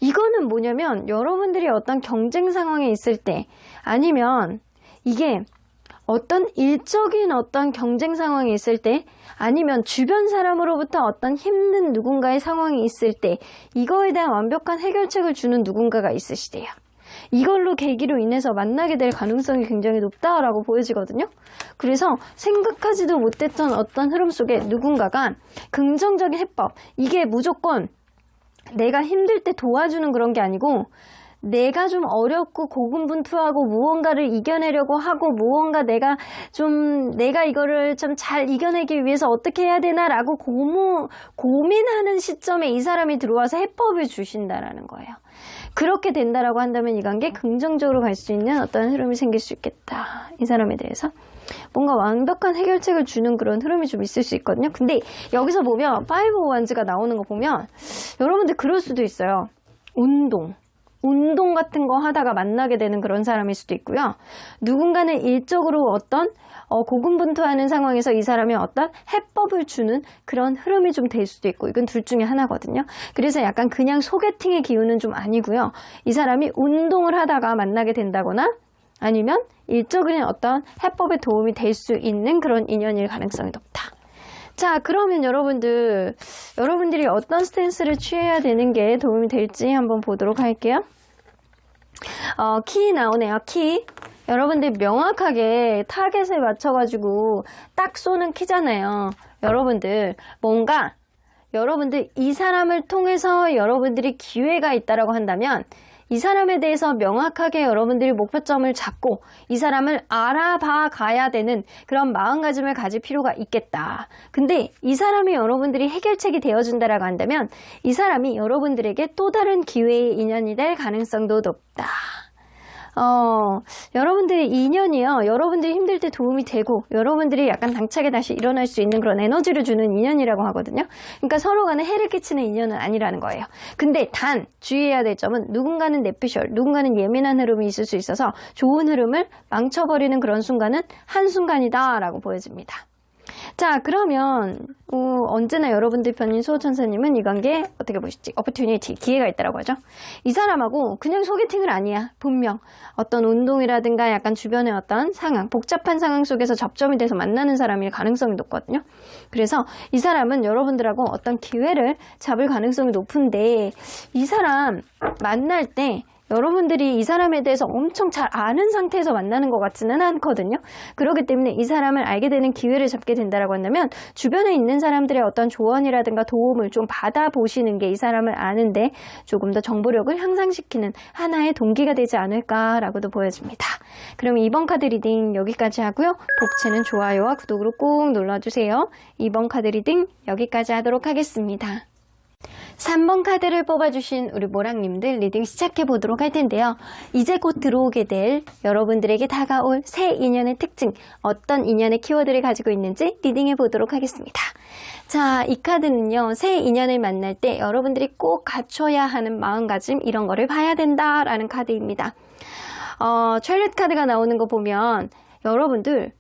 이거는 뭐냐면 여러분들이 어떤 경쟁 상황에 있을 때, 아니면 이게 어떤 일적인 어떤 경쟁 상황에 있을 때, 아니면 주변 사람으로부터 어떤 힘든 누군가의 상황이 있을 때 이거에 대한 완벽한 해결책을 주는 누군가가 있으시대요. 이걸로 계기로 인해서 만나게 될 가능성이 굉장히 높다라고 보여지거든요. 그래서 생각하지도 못했던 어떤 흐름 속에 누군가가 긍정적인 해법, 이게 무조건 내가 힘들 때 도와주는 그런 게 아니고, 내가 좀 어렵고 고군분투하고 무언가를 이겨내려고 하고, 무언가 내가 이거를 좀 잘 이겨내기 위해서 어떻게 해야 되나라고 고민하는 시점에 이 사람이 들어와서 해법을 주신다라는 거예요. 그렇게 된다라고 한다면 이 관계 긍정적으로 갈 수 있는 어떤 흐름이 생길 수 있겠다. 이 사람에 대해서 뭔가 완벽한 해결책을 주는 그런 흐름이 좀 있을 수 있거든요. 근데 여기서 보면 5 원즈가 나오는 거 보면 여러분들 그럴 수도 있어요. 운동 같은 거 하다가 만나게 되는 그런 사람일 수도 있고요. 누군가는 일적으로 어떤 고군분투하는 상황에서 이 사람이 어떤 해법을 주는 그런 흐름이 좀 될 수도 있고, 이건 둘 중에 하나거든요. 그래서 약간 그냥 소개팅의 기운은 좀 아니고요. 이 사람이 운동을 하다가 만나게 된다거나 아니면 일적인 어떤 해법에 도움이 될 수 있는 그런 인연일 가능성이 높다. 자, 그러면 여러분들이 어떤 스탠스를 취해야 되는 게 도움이 될지 한번 보도록 할게요. 키 나오네요. 키. 여러분들 명확하게 타겟에 맞춰가지고 딱 쏘는 키잖아요. 여러분들 뭔가 여러분들 이 사람을 통해서 여러분들이 기회가 있다라고 한다면 이 사람에 대해서 명확하게 여러분들이 목표점을 잡고 이 사람을 알아봐 가야 되는 그런 마음가짐을 가질 필요가 있겠다. 근데 이 사람이 여러분들이 해결책이 되어준다라고 한다면 이 사람이 여러분들에게 또 다른 기회의 인연이 될 가능성도 높다. 여러분들의 인연이요, 여러분들이 힘들 때 도움이 되고 여러분들이 약간 당차게 다시 일어날 수 있는 그런 에너지를 주는 인연이라고 하거든요. 그러니까 서로 간에 해를 끼치는 인연은 아니라는 거예요. 근데 단 주의해야 될 점은 누군가는 뇌피셜, 누군가는 예민한 흐름이 있을 수 있어서 좋은 흐름을 망쳐버리는 그런 순간은 한순간이다 라고 보여집니다. 자, 그러면 언제나 여러분들 편인 수호천사님은 이 관계에 어떻게 보실지 opportunity, 기회가 있다고 하죠. 이 사람하고 그냥 소개팅을 아니야. 분명 어떤 운동이라든가 약간 주변의 어떤 상황, 복잡한 상황 속에서 접점이 돼서 만나는 사람일 가능성이 높거든요. 그래서 이 사람은 여러분들하고 어떤 기회를 잡을 가능성이 높은데 이 사람 만날 때 여러분들이 이 사람에 대해서 엄청 잘 아는 상태에서 만나는 것 같지는 않거든요. 그렇기 때문에 이 사람을 알게 되는 기회를 잡게 된다고 한다면 주변에 있는 사람들의 어떤 조언이라든가 도움을 좀 받아보시는 게 이 사람을 아는데 조금 더 정보력을 향상시키는 하나의 동기가 되지 않을까라고도 보여집니다. 그럼 이번 카드 리딩 여기까지 하고요. 복채는 좋아요와 구독으로 꼭 눌러주세요. 이번 카드 리딩 여기까지 하도록 하겠습니다. 3번 카드를 뽑아주신 우리 모랑님들 리딩 시작해 보도록 할 텐데요. 이제 곧 들어오게 될 여러분들에게 다가올 새 인연의 특징, 어떤 인연의 키워드를 가지고 있는지 리딩해 보도록 하겠습니다. 자, 이 카드는요, 새 인연을 만날 때 여러분들이 꼭 갖춰야 하는 마음가짐, 이런 거를 봐야 된다라는 카드입니다. 첼릿 카드가 나오는 거 보면 여러분들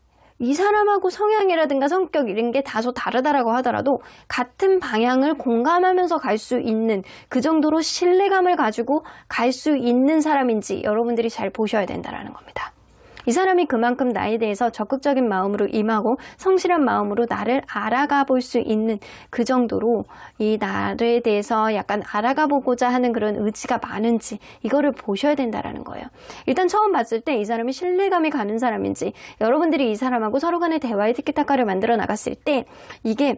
이 사람하고 성향이라든가 성격 이런 게 다소 다르다라고 하더라도 같은 방향을 공감하면서 갈 수 있는 그 정도로 신뢰감을 가지고 갈 수 있는 사람인지 여러분들이 잘 보셔야 된다는 겁니다. 이 사람이 그만큼 나에 대해서 적극적인 마음으로 임하고 성실한 마음으로 나를 알아가 볼 수 있는 그 정도로 이 나에 대해서 약간 알아가 보고자 하는 그런 의지가 많은지 이거를 보셔야 된다는 거예요. 일단 처음 봤을 때 이 사람이 신뢰감이 가는 사람인지 여러분들이 이 사람하고 서로 간의 대화의 티키타카를 만들어 나갔을 때 이게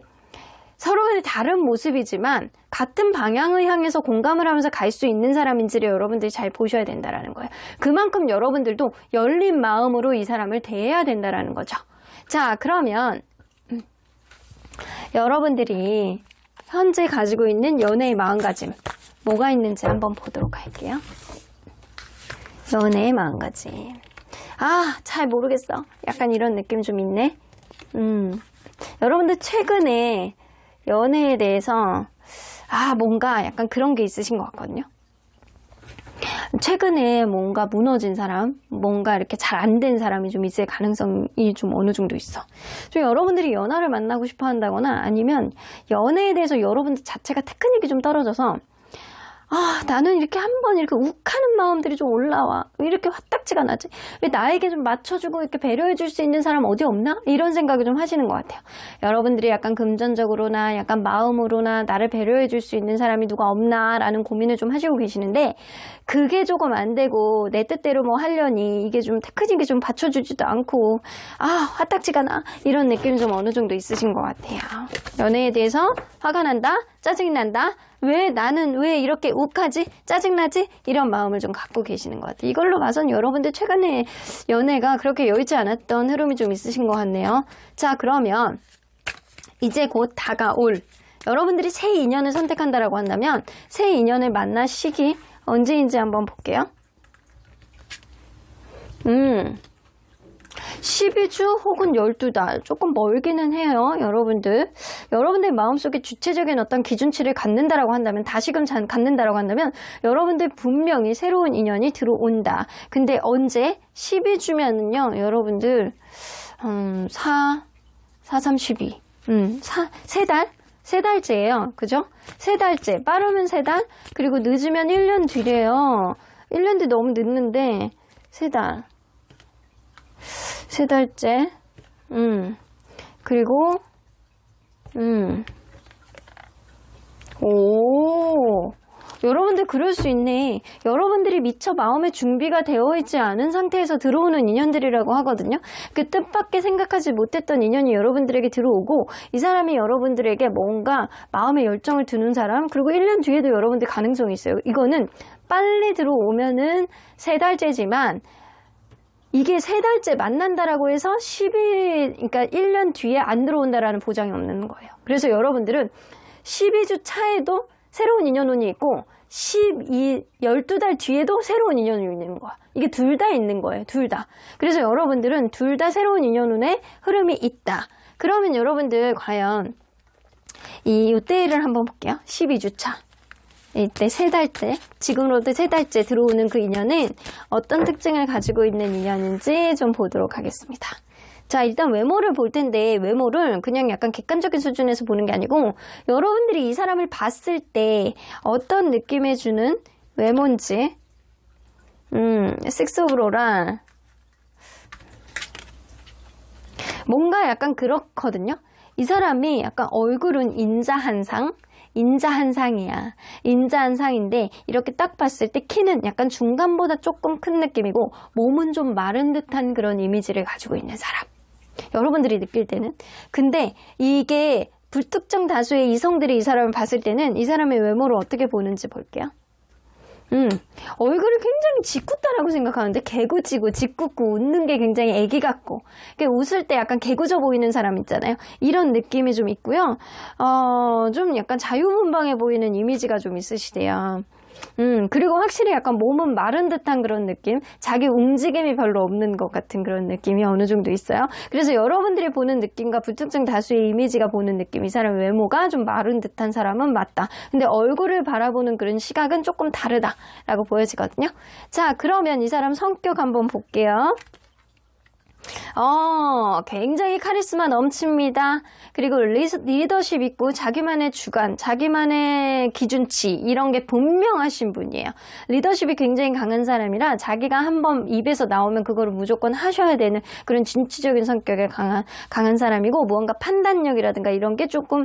서로 간의 다른 모습이지만 같은 방향을 향해서 공감을 하면서 갈 수 있는 사람인지를 여러분들이 잘 보셔야 된다는 거예요. 그만큼 여러분들도 열린 마음으로 이 사람을 대해야 된다는 거죠. 자, 그러면 여러분들이 현재 가지고 있는 연애의 마음가짐 뭐가 있는지 한번 보도록 할게요. 연애의 마음가짐. 잘 모르겠어. 약간 이런 느낌 좀 있네. 여러분들 최근에 연애에 대해서 뭔가 약간 그런 게 있으신 것 같거든요. 최근에 뭔가 무너진 사람, 뭔가 이렇게 잘 안 된 사람이 좀 있을 가능성이 좀 어느 정도 있어. 좀 여러분들이 연하를 만나고 싶어 한다거나 아니면 연애에 대해서 여러분들 자체가 테크닉이 좀 떨어져서 나는 이렇게 한번 이렇게 욱하는 마음들이 좀 올라와. 왜 이렇게 화딱지가 나지? 왜 나에게 좀 맞춰주고 이렇게 배려해 줄 수 있는 사람 어디 없나? 이런 생각을 좀 하시는 것 같아요. 여러분들이 약간 금전적으로나 약간 마음으로나 나를 배려해 줄 수 있는 사람이 누가 없나? 라는 고민을 좀 하시고 계시는데 그게 조금 안 되고 내 뜻대로 뭐 하려니 이게 좀 테크닉이 좀 받쳐주지도 않고 화딱지가 나. 이런 느낌이 좀 어느 정도 있으신 것 같아요. 연애에 대해서 화가 난다? 짜증이 난다? 나는 왜 이렇게 욱하지? 짜증나지? 이런 마음을 좀 갖고 계시는 것 같아요. 이걸로 봐선 여러분들 최근에 연애가 그렇게 여의치 않았던 흐름이 좀 있으신 것 같네요. 자, 그러면 이제 곧 다가올 여러분들이 새 인연을 선택한다라고 한다면 새 인연을 만날 시기 언제인지 한번 볼게요. 12주 혹은 12달 조금 멀기는 해요. 여러분들 마음속에 주체적인 어떤 기준치를 갖는다라고 한다면 다시금 갖는다라고 한다면 여러분들 분명히 새로운 인연이 들어온다. 근데 언제? 12주면은요 여러분들 4, 3, 12 세 달째예요. 그죠? 세 달째. 빠르면 3달, 그리고 늦으면 1년 뒤래요. 1년 뒤 너무 늦는데 3달. 세 달째. 그리고 여러분들 그럴 수 있네. 여러분들이 미처 마음의 준비가 되어 있지 않은 상태에서 들어오는 인연들이라고 하거든요. 그 뜻밖의 생각하지 못했던 인연이 여러분들에게 들어오고 이 사람이 여러분들에게 뭔가 마음의 열정을 두는 사람, 그리고 1년 뒤에도 여러분들 가능성이 있어요. 이거는 빨리 들어오면은 3달째지만 이게 3달째 만난다라고 해서 그러니까 1년 뒤에 안 들어온다라는 보장이 없는 거예요. 그래서 여러분들은 12주 차에도 새로운 인연운이 있고 12달 뒤에도 새로운 인연운이 있는 거야. 이게 둘 다 있는 거예요. 둘 다. 그래서 여러분들은 둘 다 새로운 인연운의 흐름이 있다. 그러면 여러분들 과연 이때를 한번 볼게요. 12주 차. 이때 3달째, 지금으로부터 3달째 들어오는 그 인연은 어떤 특징을 가지고 있는 인연인지 좀 보도록 하겠습니다. 자, 일단 외모를 볼 텐데 외모를 그냥 약간 객관적인 수준에서 보는 게 아니고 여러분들이 이 사람을 봤을 때 어떤 느낌을 주는 외모인지 식스 오브 로라 뭔가 약간 그렇거든요. 이 사람이 약간 얼굴은 인자한상이야. 인자한상인데 이렇게 딱 봤을 때 키는 약간 중간보다 조금 큰 느낌이고 몸은 좀 마른 듯한 그런 이미지를 가지고 있는 사람. 여러분들이 느낄 때는. 근데 이게 불특정 다수의 이성들이 이 사람을 봤을 때는 이 사람의 외모를 어떻게 보는지 볼게요. 얼굴을 굉장히 짓궂다라고 생각하는데 개구지고 짓궂고 웃는 게 굉장히 애기 같고 웃을 때 약간 개구져 보이는 사람 있잖아요. 이런 느낌이 좀 있고요. 좀 약간 자유분방해 보이는 이미지가 좀 있으시대요. 그리고 확실히 약간 몸은 마른 듯한 그런 느낌, 자기 움직임이 별로 없는 것 같은 그런 느낌이 어느 정도 있어요. 그래서 여러분들이 보는 느낌과 불특정 다수의 이미지가 보는 느낌, 이 사람 외모가 좀 마른 듯한 사람은 맞다. 근데 얼굴을 바라보는 그런 시각은 조금 다르다라고 보여지거든요. 자, 그러면 이 사람 성격 한번 볼게요. 굉장히 카리스마 넘칩니다. 그리고 리더십 있고 자기만의 주관, 자기만의 기준치 이런 게 분명하신 분이에요. 리더십이 굉장히 강한 사람이라 자기가 한번 입에서 나오면 그거를 무조건 하셔야 되는 그런 진취적인 성격에 강한 사람이고 무언가 판단력이라든가 이런 게 조금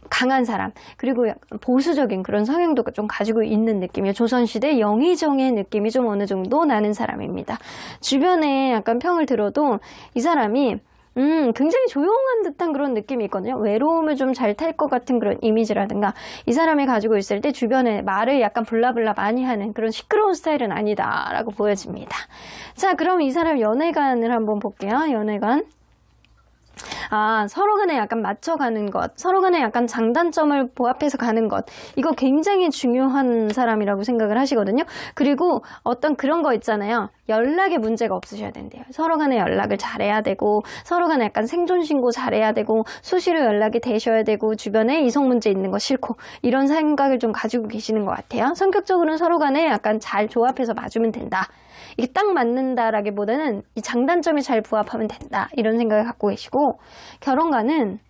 강한 사람, 그리고 약간 보수적인 그런 성향도 좀 가지고 있는 느낌이에요. 조선시대 영의정의 느낌이 좀 어느 정도 나는 사람입니다. 주변에 약간 평을 들어도 이 사람이 굉장히 조용한 듯한 그런 느낌이 있거든요. 외로움을 좀 잘 탈 것 같은 그런 이미지라든가 이 사람이 가지고 있을 때 주변에 말을 약간 블라블라 많이 하는 그런 시끄러운 스타일은 아니다라고 보여집니다. 자, 그럼 이 사람 연애관을 한번 볼게요. 연애관. 서로 간에 약간 맞춰가는 것, 서로 간에 약간 장단점을 보합해서 가는 것, 이거 굉장히 중요한 사람이라고 생각을 하시거든요. 그리고 어떤 그런 거 있잖아요. 연락에 문제가 없으셔야 된대요. 서로 간에 연락을 잘해야 되고, 서로 간에 약간 생존신고 잘해야 되고, 수시로 연락이 되셔야 되고, 주변에 이성 문제 있는 거 싫고, 이런 생각을 좀 가지고 계시는 것 같아요. 성격적으로는 서로 간에 약간 잘 조합해서 봐주면 된다. 이게 딱 맞는다라기보다는 이 장단점이 잘 부합하면 된다. 이런 생각을 갖고 계시고, 결혼관은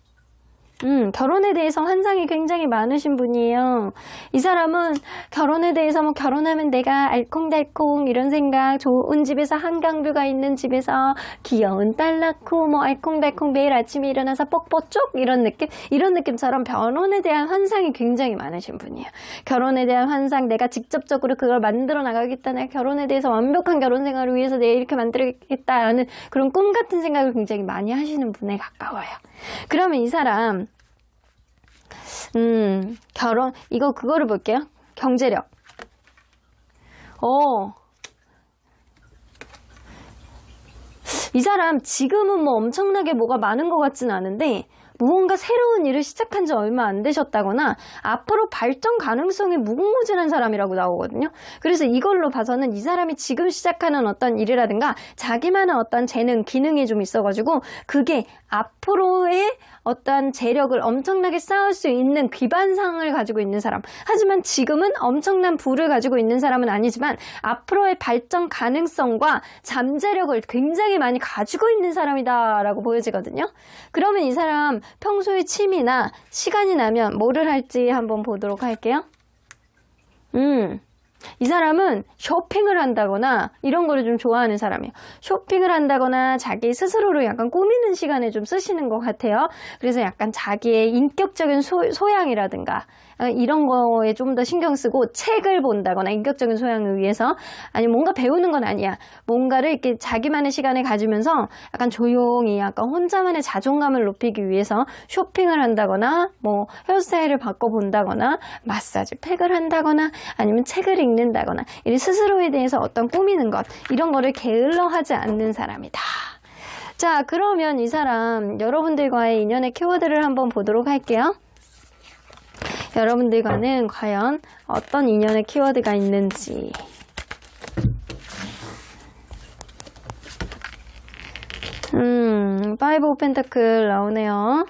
결혼에 대해서 환상이 굉장히 많으신 분이에요. 이 사람은 결혼에 대해서 뭐 결혼하면 내가 알콩달콩 이런 생각, 좋은 집에서 한강뷰가 있는 집에서 귀여운 딸 낳고 뭐 알콩달콩 매일 아침에 일어나서 뻑뻑쪽 이런 느낌처럼 결혼에 대한 환상이 굉장히 많으신 분이에요. 결혼에 대한 환상, 내가 직접적으로 그걸 만들어 나가겠다, 내가 결혼에 대해서 완벽한 결혼 생활을 위해서 내가 이렇게 만들겠다라는 그런 꿈 같은 생각을 굉장히 많이 하시는 분에 가까워요. 그러면 이 사람 결혼, 그거를 볼게요. 경제력. 이 사람 지금은 뭐 엄청나게 뭐가 많은 것 같진 않은데 무언가 새로운 일을 시작한 지 얼마 안 되셨다거나 앞으로 발전 가능성이 무궁무진한 사람이라고 나오거든요. 그래서 이걸로 봐서는 이 사람이 지금 시작하는 어떤 일이라든가 자기만의 어떤 재능, 기능이 좀 있어가지고 그게 앞으로의 어떤 재력을 엄청나게 쌓을 수 있는 기반상을 가지고 있는 사람. 하지만 지금은 엄청난 부를 가지고 있는 사람은 아니지만 앞으로의 발전 가능성과 잠재력을 굉장히 많이 가지고 있는 사람이다라고 보여지거든요. 그러면 이 사람 평소에 취미나 시간이 나면 뭐를 할지 한번 보도록 할게요. 이 사람은 쇼핑을 한다거나 이런 거를 좀 좋아하는 사람이에요. 쇼핑을 한다거나 자기 스스로를 약간 꾸미는 시간에 좀 쓰시는 것 같아요. 그래서 약간 자기의 인격적인 소양이라든가 이런 거에 좀 더 신경 쓰고 책을 본다거나 인격적인 소양을 위해서 아니면 뭔가 배우는 건 아니야. 뭔가를 이렇게 자기만의 시간을 가지면서 약간 조용히 약간 혼자만의 자존감을 높이기 위해서 쇼핑을 한다거나 뭐 헤어스타일을 바꿔본다거나 마사지 팩을 한다거나 아니면 책을 읽는다거나 이런 스스로에 대해서 어떤 꾸미는 것 이런 거를 게을러하지 않는 사람이다. 자, 그러면 이 사람 여러분들과의 인연의 키워드를 한번 보도록 할게요. 여러분들과는 과연 어떤 인연의 키워드가 있는지. 파이브 오브 펜타클 나오네요.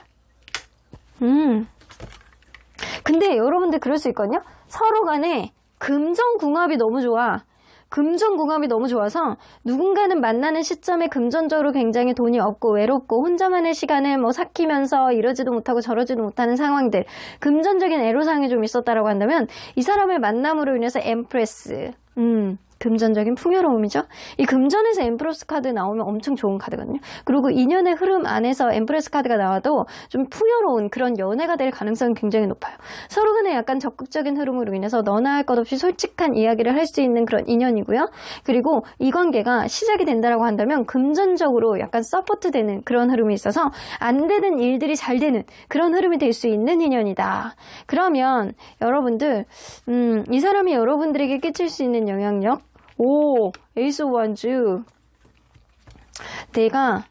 근데 여러분들 그럴 수 있거든요. 서로 간에 금전궁합이 너무 좋아. 금전궁합이 너무 좋아서 누군가는 만나는 시점에 금전적으로 굉장히 돈이 없고 외롭고 혼자만의 시간을 뭐 삭히면서 이러지도 못하고 저러지도 못하는 상황들, 금전적인 애로사항이 좀 있었다라고 한다면 이 사람을 만남으로 인해서 엠프레스, 금전적인 풍요로움이죠. 이 금전에서 엠프레스 카드 나오면 엄청 좋은 카드거든요. 그리고 인연의 흐름 안에서 엠프레스 카드가 나와도 좀 풍요로운 그런 연애가 될 가능성이 굉장히 높아요. 서로 간에 약간 적극적인 흐름으로 인해서 너나 할 것 없이 솔직한 이야기를 할 수 있는 그런 인연이고요. 그리고 이 관계가 시작이 된다라고 한다면 금전적으로 약간 서포트되는 그런 흐름이 있어서 안 되는 일들이 잘 되는 그런 흐름이 될 수 있는 인연이다. 그러면 여러분들 이 사람이 여러분들에게 끼칠 수 있는 영향력, 오, 에이스 오브 원즈. 내가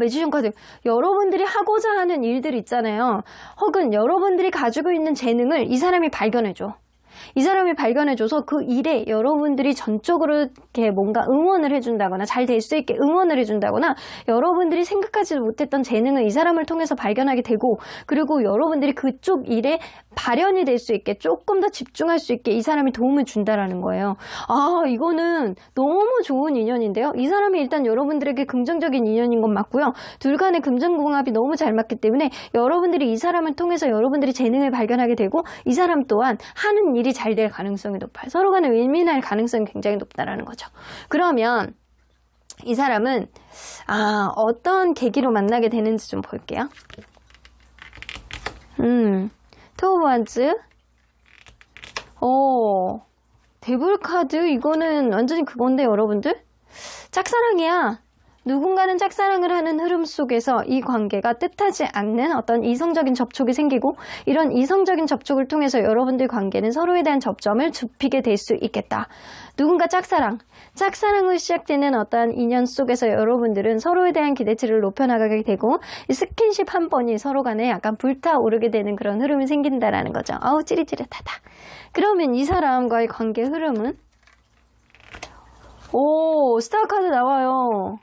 매지션 카드. 여러분들이 하고자 하는 일들 있잖아요. 혹은 여러분들이 가지고 있는 재능을 이 사람이 발견해줘. 이 사람이 발견해줘서 그 일에 여러분들이 전적으로 이렇게 뭔가 응원을 해준다거나 잘 될 수 있게 응원을 해준다거나 여러분들이 생각하지도 못했던 재능을 이 사람을 통해서 발견하게 되고 그리고 여러분들이 그쪽 일에 발현이 될 수 있게 조금 더 집중할 수 있게 이 사람이 도움을 준다라는 거예요. 이거는 너무 좋은 인연인데요. 이 사람이 일단 여러분들에게 긍정적인 인연인 건 맞고요. 둘 간의 금전궁합이 너무 잘 맞기 때문에 여러분들이 이 사람을 통해서 여러분들이 재능을 발견하게 되고 이 사람 또한 하는 일이 잘 될 가능성이 높아요. 서로 간에 윈윈할 가능성이 굉장히 높다라는 거죠. 그러면 이 사람은 어떤 계기로 만나게 되는지 좀 볼게요. 투 오브 원즈. 데블 카드. 이거는 완전히 그건데 여러분들 짝사랑이야. 누군가는 짝사랑을 하는 흐름 속에서 이 관계가 뜻하지 않는 어떤 이성적인 접촉이 생기고 이런 이성적인 접촉을 통해서 여러분들 관계는 서로에 대한 접점을 좁히게 될 수 있겠다. 누군가 짝사랑으로 시작되는 어떤 인연 속에서 여러분들은 서로에 대한 기대치를 높여나가게 되고 이 스킨십 한 번이 서로 간에 약간 불타오르게 되는 그런 흐름이 생긴다라는 거죠. 찌릿찌릿하다. 그러면 이 사람과의 관계 흐름은 스타 카드 나와요.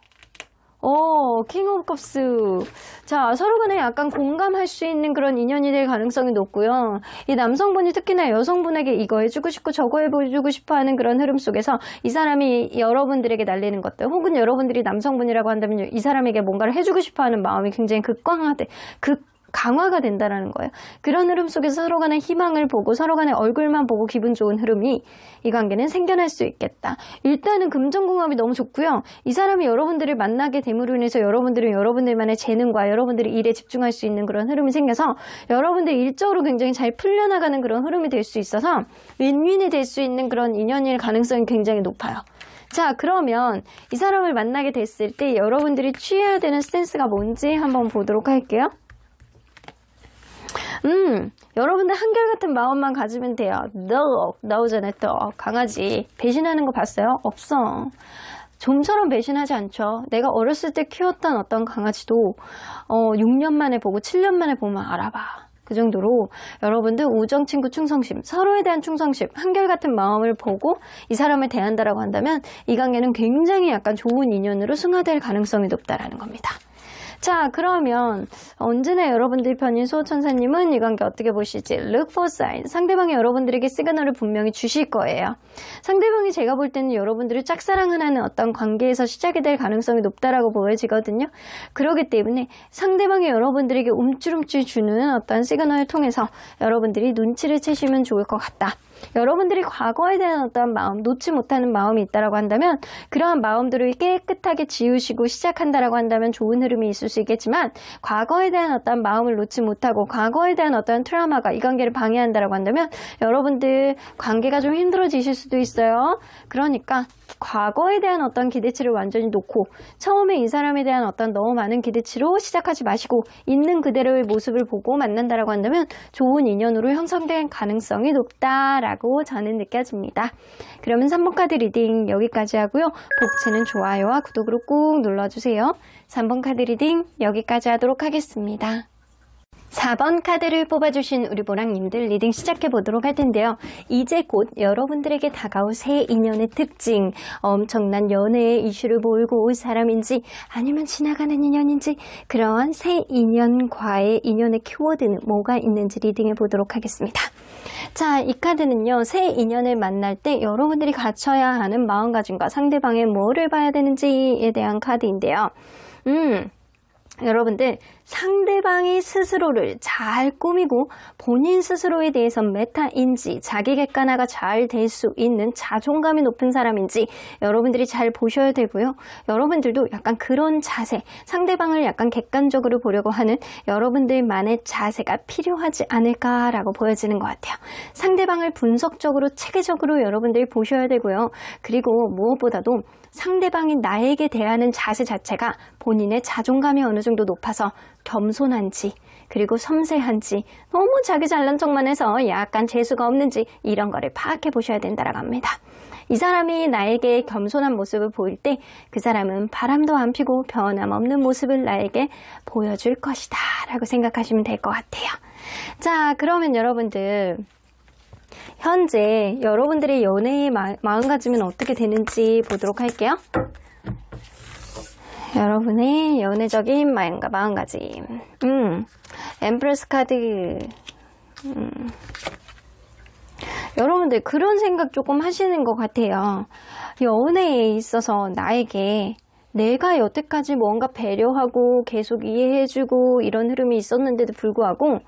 킹 오브 컵스. 자, 서로 간에 약간 공감할 수 있는 그런 인연이 될 가능성이 높고요. 이 남성분이 특히나 여성분에게 이거 해주고 싶고 저거 해주고 싶어 하는 그런 흐름 속에서 이 사람이 여러분들에게 날리는 것들 혹은 여러분들이 남성분이라고 한다면 이 사람에게 뭔가를 해주고 싶어 하는 마음이 굉장히 강화가 된다라는 거예요. 그런 흐름 속에서 서로 간의 희망을 보고 서로 간의 얼굴만 보고 기분 좋은 흐름이 이 관계는 생겨날 수 있겠다. 일단은 금전궁합이 너무 좋고요. 이 사람이 여러분들을 만나게 됨으로 인해서 여러분들은 여러분들만의 재능과 여러분들이 일에 집중할 수 있는 그런 흐름이 생겨서 여러분들 일적으로 굉장히 잘 풀려나가는 그런 흐름이 될 수 있어서 윈윈이 될 수 있는 그런 인연일 가능성이 굉장히 높아요. 자, 그러면 이 사람을 만나게 됐을 때 여러분들이 취해야 되는 스탠스가 뭔지 한번 보도록 할게요. 여러분들 한결같은 마음만 가지면 돼요. 나오잖아요. 또 강아지 배신하는 거 봤어요? 없어. 좀처럼 배신하지 않죠. 내가 어렸을 때 키웠던 어떤 강아지도 6년 만에 보고 7년 만에 보면 알아봐. 그 정도로 여러분들 우정, 친구, 충성심, 서로에 대한 충성심, 한결같은 마음을 보고 이 사람을 대한다라고 한다면 이 관계는 굉장히 약간 좋은 인연으로 승화될 가능성이 높다라는 겁니다. 자, 그러면 언제나 여러분들 편인 수호천사님은 이 관계 어떻게 보실지 Look for sign. 상대방이 여러분들에게 시그널을 분명히 주실 거예요. 상대방이 제가 볼 때는 여러분들을 짝사랑을 하는 어떤 관계에서 시작이 될 가능성이 높다라고 보여지거든요. 그렇기 때문에 상대방이 여러분들에게 움찔움찔 주는 어떤 시그널을 통해서 여러분들이 눈치를 채시면 좋을 것 같다. 여러분들이 과거에 대한 어떤 마음, 놓지 못하는 마음이 있다라고 한다면 그러한 마음들을 깨끗하게 지우시고 시작한다라고 한다면 좋은 흐름이 있을 수 있겠지만 과거에 대한 어떤 마음을 놓지 못하고 과거에 대한 어떤 트라우마가 이 관계를 방해한다라고 한다면 여러분들 관계가 좀 힘들어지실 수도 있어요. 그러니까 과거에 대한 어떤 기대치를 완전히 놓고 처음에 이 사람에 대한 어떤 너무 많은 기대치로 시작하지 마시고 있는 그대로의 모습을 보고 만난다라고 한다면 좋은 인연으로 형성될 가능성이 높다라고 저는 느껴집니다. 그러면 3번 카드 리딩 여기까지 하고요. 복채는 좋아요와 구독으로 꾹 눌러주세요. 3번 카드 리딩 여기까지 하도록 하겠습니다. 4번 카드를 뽑아주신 우리 보랑님들 리딩 시작해 보도록 할 텐데요. 이제 곧 여러분들에게 다가올 새 인연의 특징, 엄청난 연애의 이슈를 몰고 올 사람인지 아니면 지나가는 인연인지 그러한 새 인연과의 인연의 키워드는 뭐가 있는지 리딩해 보도록 하겠습니다. 자, 이 카드는요. 새 인연을 만날 때 여러분들이 갖춰야 하는 마음가짐과 상대방의 뭐를 봐야 되는지에 대한 카드인데요. 여러분들 상대방이 스스로를 잘 꾸미고 본인 스스로에 대해서 메타인지 자기 객관화가 잘 될 수 있는 자존감이 높은 사람인지 여러분들이 잘 보셔야 되고요. 여러분들도 약간 그런 자세, 상대방을 약간 객관적으로 보려고 하는 여러분들만의 자세가 필요하지 않을까라고 보여지는 것 같아요. 상대방을 분석적으로 체계적으로 여러분들이 보셔야 되고요. 그리고 무엇보다도 상대방이 나에게 대하는 자세 자체가 본인의 자존감이 어느 정도 높아서 겸손한지 그리고 섬세한지 너무 자기 잘난 척만 해서 약간 재수가 없는지 이런 거를 파악해 보셔야 된다라고 합니다. 이 사람이 나에게 겸손한 모습을 보일 때 그 사람은 바람도 안 피고 변함없는 모습을 나에게 보여줄 것이다 라고 생각하시면 될 것 같아요. 자, 그러면 여러분들 현재 여러분들의 연애의 마음가짐은 어떻게 되는지 보도록 할게요. 여러분의 연애적인 마음가짐. 엠프레스 카드. 여러분들 그런 생각 조금 하시는 것 같아요. 연애에 있어서 나에게 내가 여태까지 뭔가 배려하고 계속 이해해주고 이런 흐름이 있었는데도 불구하고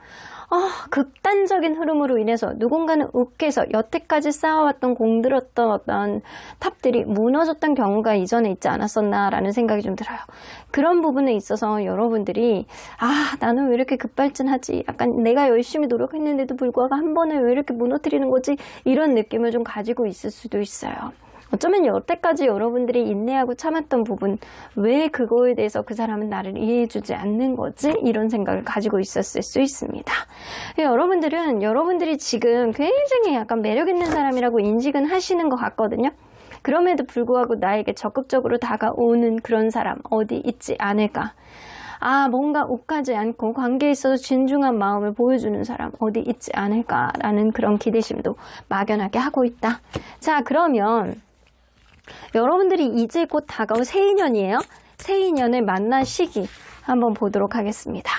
극단적인 흐름으로 인해서 누군가는 욱해서 여태까지 쌓아왔던 공들었던 어떤 탑들이 무너졌던 경우가 이전에 있지 않았었나라는 생각이 좀 들어요. 그런 부분에 있어서 여러분들이 나는 왜 이렇게 급발진하지? 약간 내가 열심히 노력했는데도 불구하고 한 번에 왜 이렇게 무너뜨리는 거지? 이런 느낌을 좀 가지고 있을 수도 있어요. 어쩌면 여태까지 여러분들이 인내하고 참았던 부분, 왜 그거에 대해서 그 사람은 나를 이해해주지 않는 거지? 이런 생각을 가지고 있었을 수 있습니다. 여러분들은 여러분들이 지금 굉장히 약간 매력 있는 사람이라고 인식은 하시는 것 같거든요. 그럼에도 불구하고 나에게 적극적으로 다가오는 그런 사람 어디 있지 않을까? 뭔가 욱하지 않고 관계에 있어서 진중한 마음을 보여주는 사람 어디 있지 않을까라는 그런 기대심도 막연하게 하고 있다. 자, 그러면 여러분들이 이제 곧 다가올 새 인연이에요. 새 인연을 만날 시기 한번 보도록 하겠습니다.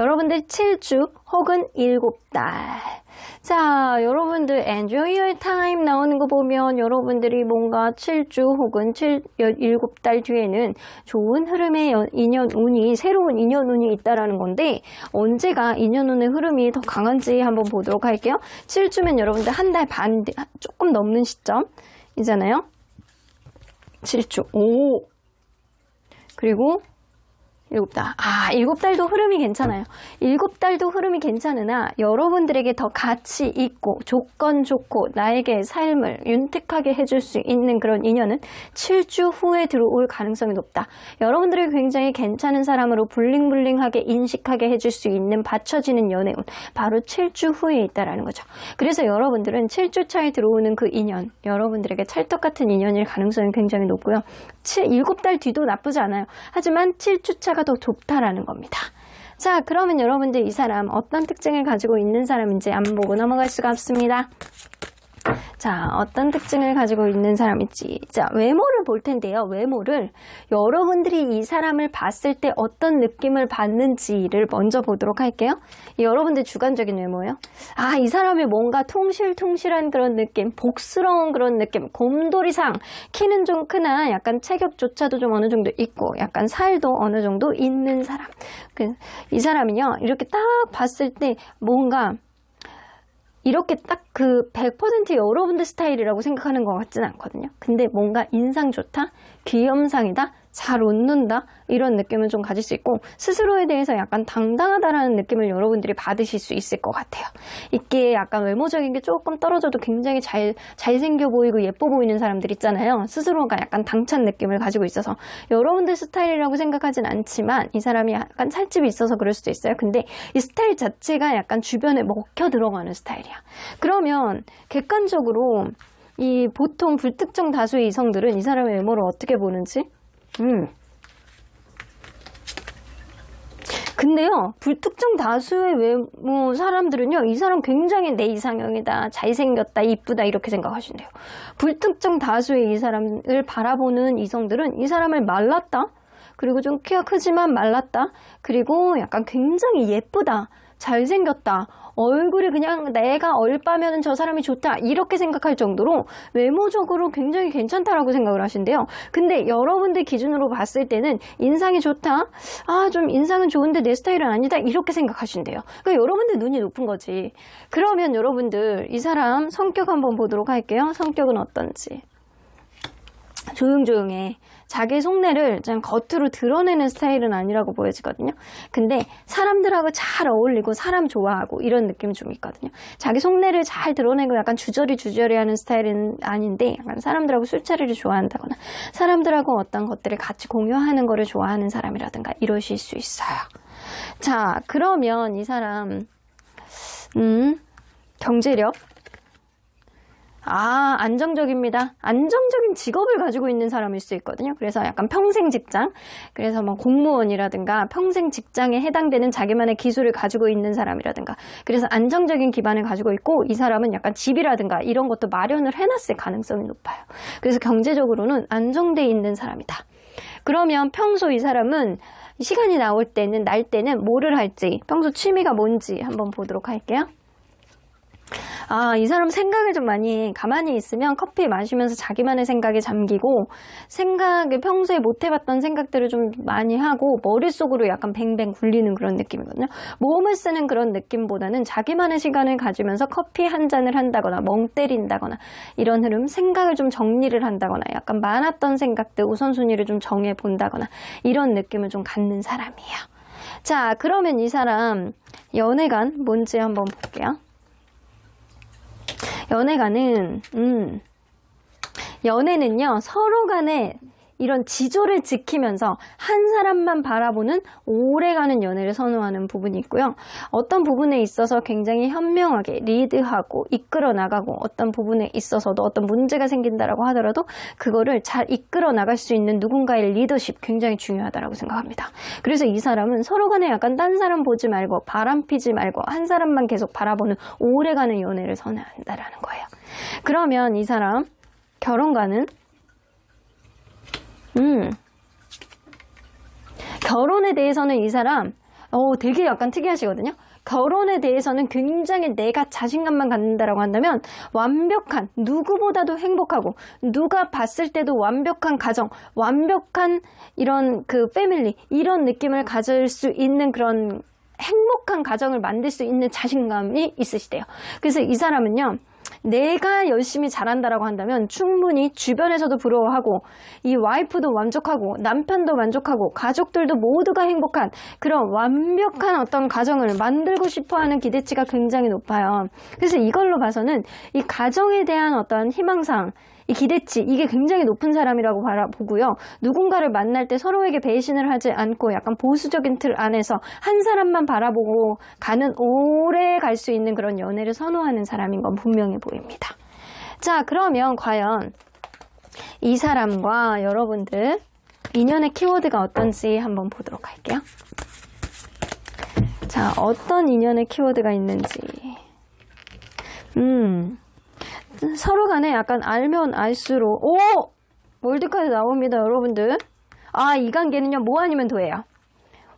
여러분들 7주 혹은 7달. 자, 여러분들 enjoy your time 나오는 거 보면 여러분들이 뭔가 7주 혹은 7달 뒤에는 좋은 흐름의 인연운이, 새로운 인연운이 있다라는 건데 언제가 인연운의 흐름이 더 강한지 한번 보도록 할게요. 7주면 여러분들 한 달 반 조금 넘는 시점이잖아요. 7주. 그리고 7달. 7달도 흐름이 괜찮아요. 7달도 흐름이 괜찮으나 여러분들에게 더 가치 있고 조건 좋고 나에게 삶을 윤택하게 해줄 수 있는 그런 인연은 7주 후에 들어올 가능성이 높다. 여러분들이 굉장히 괜찮은 사람으로 블링블링하게 인식하게 해줄 수 있는 받쳐지는 연애운 바로 7주 후에 있다라는 거죠. 그래서 여러분들은 7주 차에 들어오는 그 인연, 여러분들에게 찰떡 같은 인연일 가능성이 굉장히 높고요. 7달 뒤도 나쁘지 않아요. 하지만 7주 차가 더 좋다라는 겁니다. 자, 그러면 여러분들 이 사람 어떤 특징을 가지고 있는 사람인지 안 보고 넘어갈 수가 없습니다. 자, 어떤 특징을 가지고 있는 사람인지. 자, 외모를 볼 텐데요. 외모를 여러분들이 이 사람을 봤을 때 어떤 느낌을 받는지를 먼저 보도록 할게요. 여러분들 주관적인 외모예요. 이 사람이 뭔가 통실통실한 그런 느낌, 복스러운 그런 느낌, 곰돌이상, 키는 좀 크나 약간 체격조차도 좀 어느 정도 있고 약간 살도 어느 정도 있는 사람. 이 사람이요. 이렇게 딱 봤을 때 뭔가 이렇게 딱 그 100% 여러분들 스타일이라고 생각하는 것 같지는 않거든요. 근데 뭔가 인상 좋다, 귀염상이다, 잘 웃는다 이런 느낌을 좀 가질 수 있고 스스로에 대해서 약간 당당하다라는 느낌을 여러분들이 받으실 수 있을 것 같아요. 이게 약간 외모적인 게 조금 떨어져도 굉장히 잘생겨 보이고 예뻐 보이는 사람들 있잖아요. 스스로가 약간 당찬 느낌을 가지고 있어서 여러분들 스타일이라고 생각하진 않지만 이 사람이 약간 살집이 있어서 그럴 수도 있어요. 근데 이 스타일 자체가 약간 주변에 먹혀 들어가는 스타일이야. 그러면 객관적으로 이 보통 불특정 다수의 이성들은 이 사람의 외모를 어떻게 보는지 근데요, 불특정 다수의 외모 사람들은요, 이 사람 굉장히 내 이상형이다, 잘생겼다, 이쁘다, 이렇게 생각하신대요. 불특정 다수의 이 사람을 바라보는 이성들은 이 사람을 말랐다, 그리고 좀 키가 크지만 말랐다, 그리고 약간 굉장히 예쁘다, 잘생겼다, 얼굴이 그냥 내가 얼빠면 저 사람이 좋다, 이렇게 생각할 정도로 외모적으로 굉장히 괜찮다라고 생각을 하신대요. 근데 여러분들 기준으로 봤을 때는 인상이 좋다, 좀 인상은 좋은데 내 스타일은 아니다, 이렇게 생각하신대요. 그러니까 여러분들 눈이 높은 거지. 그러면 여러분들 이 사람 성격 한번 보도록 할게요. 성격은 어떤지. 조용조용해. 자기 속내를 그냥 겉으로 드러내는 스타일은 아니라고 보여지거든요. 근데 사람들하고 잘 어울리고 사람 좋아하고 이런 느낌이 좀 있거든요. 자기 속내를 잘 드러내고 약간 주저리 하는 스타일은 아닌데, 약간 사람들하고 술자리를 좋아한다거나 사람들하고 어떤 것들을 같이 공유하는 거를 좋아하는 사람이라든가 이러실 수 있어요. 자, 그러면 이 사람 경제력, 안정적입니다. 안정적인 직업을 가지고 있는 사람일 수 있거든요. 그래서 약간 평생 직장, 그래서 뭐 공무원이라든가 평생 직장에 해당되는 자기만의 기술을 가지고 있는 사람이라든가, 그래서 안정적인 기반을 가지고 있고, 이 사람은 약간 집이라든가 이런 것도 마련을 해놨을 가능성이 높아요. 그래서 경제적으로는 안정돼 있는 사람이다. 그러면 평소 이 사람은 시간이 날 때는 뭐를 할지, 평소 취미가 뭔지 한번 보도록 할게요. 이 사람 생각을 좀 많이 해. 가만히 있으면 커피 마시면서 자기만의 생각에 잠기고, 평소에 못 해봤던 생각들을 좀 많이 하고, 머릿속으로 약간 뱅뱅 굴리는 그런 느낌이거든요. 몸을 쓰는 그런 느낌보다는 자기만의 시간을 가지면서 커피 한 잔을 한다거나, 멍 때린다거나, 이런 흐름, 생각을 좀 정리를 한다거나, 약간 많았던 생각들 우선순위를 좀 정해 본다거나, 이런 느낌을 좀 갖는 사람이에요. 자, 그러면 이 사람 연애관 뭔지 한번 볼게요. 연애는요, 서로 간에 이런 지조를 지키면서 한 사람만 바라보는 오래가는 연애를 선호하는 부분이 있고요. 어떤 부분에 있어서 굉장히 현명하게 리드하고 이끌어 나가고, 어떤 부분에 있어서도 어떤 문제가 생긴다라고 하더라도 그거를 잘 이끌어 나갈 수 있는 누군가의 리더십, 굉장히 중요하다라고 생각합니다. 그래서 이 사람은 서로 간에 약간 딴 사람 보지 말고 바람 피지 말고 한 사람만 계속 바라보는 오래가는 연애를 선호한다라는 거예요. 그러면 이 사람 결혼관은 결혼에 대해서는 이 사람 되게 약간 특이하시거든요. 결혼에 대해서는 굉장히 내가 자신감만 갖는다라고 한다면 완벽한, 누구보다도 행복하고 누가 봤을 때도 완벽한 가정, 완벽한 이런 그 패밀리, 이런 느낌을 가질 수 있는 그런 행복한 가정을 만들 수 있는 자신감이 있으시대요. 그래서 이 사람은요, 내가 열심히 잘한다라고 한다면 충분히 주변에서도 부러워하고, 이 와이프도 만족하고 남편도 만족하고 가족들도 모두가 행복한 그런 완벽한 어떤 가정을 만들고 싶어하는 기대치가 굉장히 높아요. 그래서 이걸로 봐서는 이 가정에 대한 어떤 희망상, 이 기대치, 이게 굉장히 높은 사람이라고 보고요. 누군가를 만날 때 서로에게 배신을 하지 않고 약간 보수적인 틀 안에서 한 사람만 바라보고 가는, 오래 갈 수 있는 그런 연애를 선호하는 사람인 건 분명해 보입니다. 자, 그러면 과연 이 사람과 여러분들 인연의 키워드가 어떤지 한번 보도록 할게요. 자, 어떤 인연의 키워드가 있는지. 서로 간에 약간 알면 알수록, 월드카드 나옵니다, 여러분들. 이 관계는요, 뭐 아니면 도예요.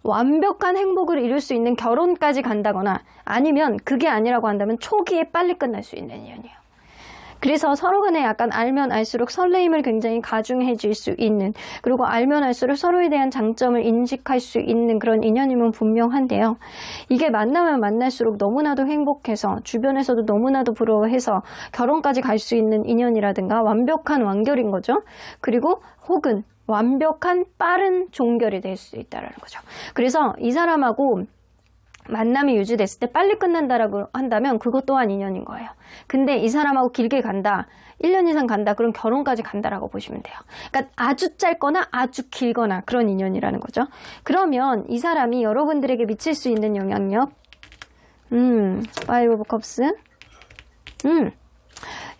완벽한 행복을 이룰 수 있는 결혼까지 간다거나, 아니면 그게 아니라고 한다면 초기에 빨리 끝날 수 있는 인연이에요. 그래서 서로 간에 약간 알면 알수록 설레임을 굉장히 가중해질 수 있는, 그리고 알면 알수록 서로에 대한 장점을 인식할 수 있는 그런 인연임은 분명한데요. 이게 만나면 만날수록 너무나도 행복해서 주변에서도 너무나도 부러워해서 결혼까지 갈 수 있는 인연이라든가 완벽한 완결인 거죠. 그리고 혹은 완벽한 빠른 종결이 될 수 있다는 거죠. 그래서 이 사람하고 만남이 유지됐을 때 빨리 끝난다라고 한다면 그것 또한 인연인 거예요. 근데 이 사람하고 길게 간다, 1년 이상 간다, 그럼 결혼까지 간다라고 보시면 돼요. 그러니까 아주 짧거나 아주 길거나 그런 인연이라는 거죠. 그러면 이 사람이 여러분들에게 미칠 수 있는 영향력, 파이브 오브 컵스.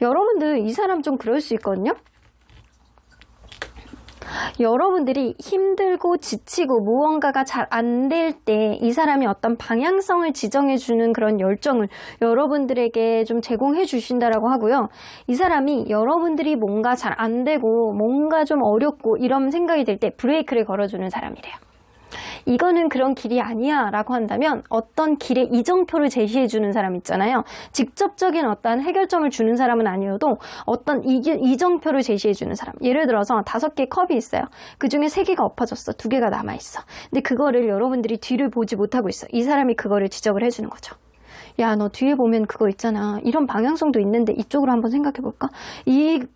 여러분들 이 사람 좀 그럴 수 있거든요. 여러분들이 힘들고 지치고 무언가가 잘 안 될 때 이 사람이 어떤 방향성을 지정해주는 그런 열정을 여러분들에게 좀 제공해 주신다라고 하고요. 이 사람이 여러분들이 뭔가 잘 안 되고 뭔가 좀 어렵고 이런 생각이 들 때 브레이크를 걸어주는 사람이래요. 이거는 그런 길이 아니야 라고 한다면 어떤 길의 이정표를 제시해 주는 사람 있잖아요. 직접적인 어떤 해결점을 주는 사람은 아니어도 어떤 이정표를 제시해 주는 사람. 예를 들어서 5개의 컵이 있어요. 그 중에 3개가 엎어졌어. 2개가 남아있어. 근데 그거를 여러분들이 뒤를 보지 못하고 있어. 이 사람이 그거를 지적을 해주는 거죠. 야, 너 뒤에 보면 그거 있잖아. 이런 방향성도 있는데 이쪽으로 한번 생각해볼까?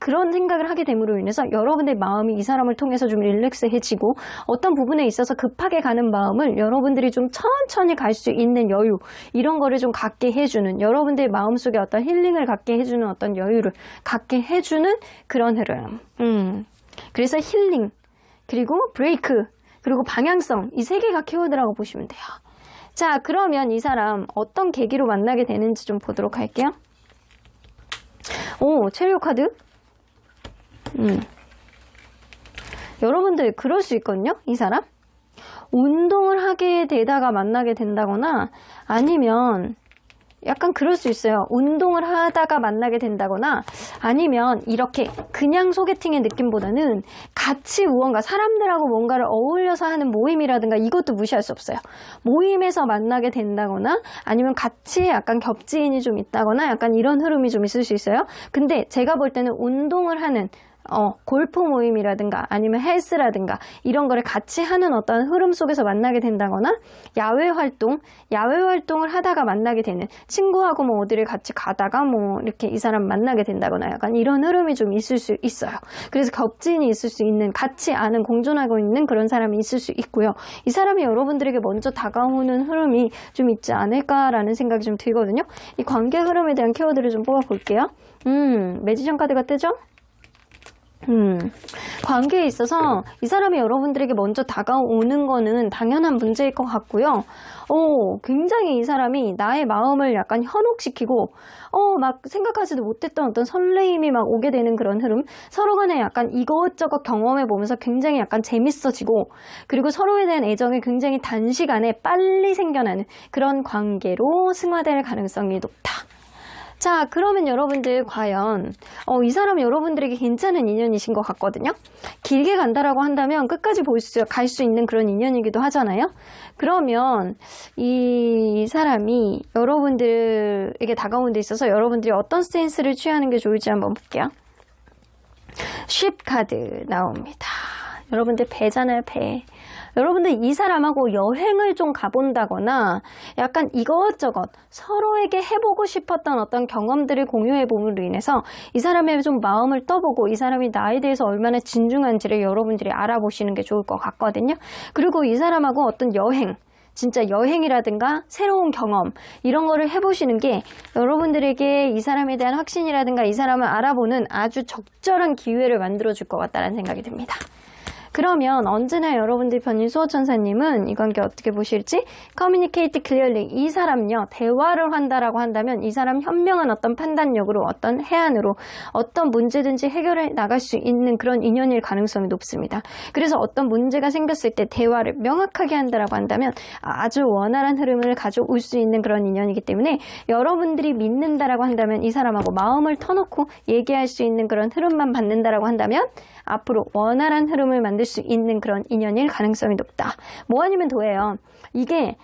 그런 생각을 하게 됨으로 인해서 여러분의 마음이 이 사람을 통해서 좀 릴렉스해지고 어떤 부분에 있어서 급하게 가는 마음을 여러분들이 좀 천천히 갈 수 있는 여유, 이런 거를 좀 갖게 해주는, 여러분들의 마음속에 어떤 힐링을 갖게 해주는 어떤 여유를 갖게 해주는 그런 흐름. 그래서 힐링, 그리고 브레이크, 그리고 방향성, 이 3개가 키워드라고 보시면 돼요. 자, 그러면 이 사람 어떤 계기로 만나게 되는지 좀 보도록 할게요. 오, 체리오 카드. 여러분들 그럴 수 있거든요. 이 사람 운동을 하게 되다가 만나게 된다거나 아니면 약간 그럴 수 있어요. 운동을 하다가 만나게 된다거나 아니면 이렇게 그냥 소개팅의 느낌보다는 같이 무언가 사람들하고 뭔가를 어울려서 하는 모임이라든가 이것도 무시할 수 없어요. 모임에서 만나게 된다거나 아니면 같이 약간 겹지인이 좀 있다거나 약간 이런 흐름이 좀 있을 수 있어요. 근데 제가 볼 때는 운동을 하는 골프 모임이라든가 아니면 헬스라든가 이런 거를 같이 하는 어떤 흐름 속에서 만나게 된다거나 야외 활동을 하다가 만나게 되는 친구하고 뭐 어디를 같이 가다가 뭐 이렇게 이 사람 만나게 된다거나 약간 이런 흐름이 좀 있을 수 있어요. 그래서 겹진이 있을 수 있는, 같이 아는, 공존하고 있는 그런 사람이 있을 수 있고요. 이 사람이 여러분들에게 먼저 다가오는 흐름이 좀 있지 않을까라는 생각이 좀 들거든요. 이 관계 흐름에 대한 키워드를 좀 뽑아볼게요. 매지션 카드가 뜨죠? 관계에 있어서 이 사람이 여러분들에게 먼저 다가오는 거는 당연한 문제일 것 같고요. 굉장히 이 사람이 나의 마음을 약간 현혹시키고 막 생각하지도 못했던 어떤 설레임이 막 오게 되는 그런 흐름, 서로 간에 약간 이것저것 경험해 보면서 굉장히 약간 재밌어지고, 그리고 서로에 대한 애정이 굉장히 단시간에 빨리 생겨나는 그런 관계로 승화될 가능성이 높다. 자, 그러면 여러분들 과연 이 사람이 여러분들에게 괜찮은 인연이신 것 같거든요. 길게 간다라고 한다면 끝까지 갈 수 있는 그런 인연이기도 하잖아요. 그러면 이 사람이 여러분들에게 다가오는 데 있어서 여러분들이 어떤 스탠스를 취하는 게 좋을지 한번 볼게요. 쉽 카드 나옵니다. 여러분들 배잖아요, 배. 여러분들 이 사람하고 여행을 좀 가본다거나 약간 이것저것 서로에게 해보고 싶었던 어떤 경험들을 공유해 봄으로 인해서 이 사람의 좀 마음을 떠보고 이 사람이 나에 대해서 얼마나 진중한지를 여러분들이 알아보시는 게 좋을 것 같거든요. 그리고 이 사람하고 어떤 여행, 진짜 여행이라든가 새로운 경험 이런 거를 해보시는 게 여러분들에게 이 사람에 대한 확신이라든가 이 사람을 알아보는 아주 적절한 기회를 만들어줄 것 같다는 생각이 듭니다. 그러면 언제나 여러분들 편인 수호천사님은 이 관계 어떻게 보실지, Communicate clearly. 이 사람요, 대화를 한다라고 한다면 이 사람 현명한 어떤 판단력으로 어떤 해안으로 어떤 문제든지 해결해 나갈 수 있는 그런 인연일 가능성이 높습니다. 그래서 어떤 문제가 생겼을 때 대화를 명확하게 한다라고 한다면 아주 원활한 흐름을 가져올 수 있는 그런 인연이기 때문에 여러분들이 믿는다라고 한다면 이 사람하고 마음을 터놓고 얘기할 수 있는 그런 흐름만 받는다라고 한다면 앞으로 원활한 흐름을 만들 수 있는 그런 인연일 가능성이 높다. 뭐 아니면 도예요. 이게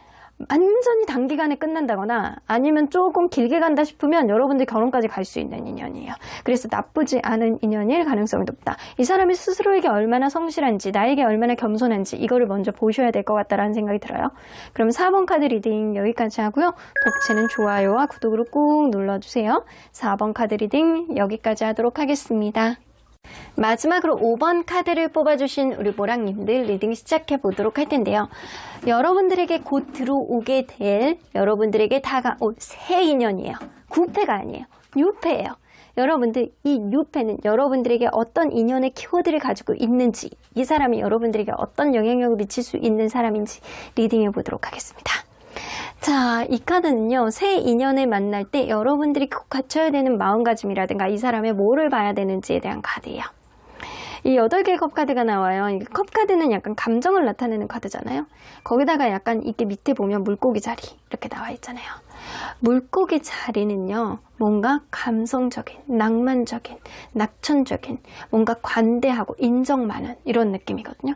완전히 단기간에 끝난다거나 아니면 조금 길게 간다 싶으면 여러분들 결혼까지 갈 수 있는 인연이에요. 그래서 나쁘지 않은 인연일 가능성이 높다. 이 사람이 스스로에게 얼마나 성실한지, 나에게 얼마나 겸손한지 이거를 먼저 보셔야 될 것 같다라는 생각이 들어요. 그럼 4번 카드 리딩 여기까지 하고요. 독채는 좋아요와 구독으로 꾹 눌러주세요. 4번 카드 리딩 여기까지 하도록 하겠습니다. 마지막으로 5번 카드를 뽑아주신 우리 모랑님들 리딩 시작해 보도록 할 텐데요. 여러분들에게 곧 들어오게 될, 여러분들에게 다가올 새 인연이에요. 9패가 아니에요. 6패예요. 여러분들 이 6패는 여러분들에게 어떤 인연의 키워드를 가지고 있는지, 이 사람이 여러분들에게 어떤 영향력을 미칠 수 있는 사람인지 리딩해 보도록 하겠습니다. 자, 이 카드는요, 새 인연을 만날 때 여러분들이 꼭 갖춰야 되는 마음가짐이라든가 이 사람의 뭐를 봐야 되는지에 대한 카드예요. 이 8개의 컵 카드가 나와요. 이 컵 카드는 약간 감정을 나타내는 카드잖아요. 거기다가 약간 이게 밑에 보면 물고기 자리 이렇게 나와 있잖아요. 물고기 자리는요, 뭔가 감성적인, 낭만적인, 낙천적인, 뭔가 관대하고 인정 많은 이런 느낌이거든요.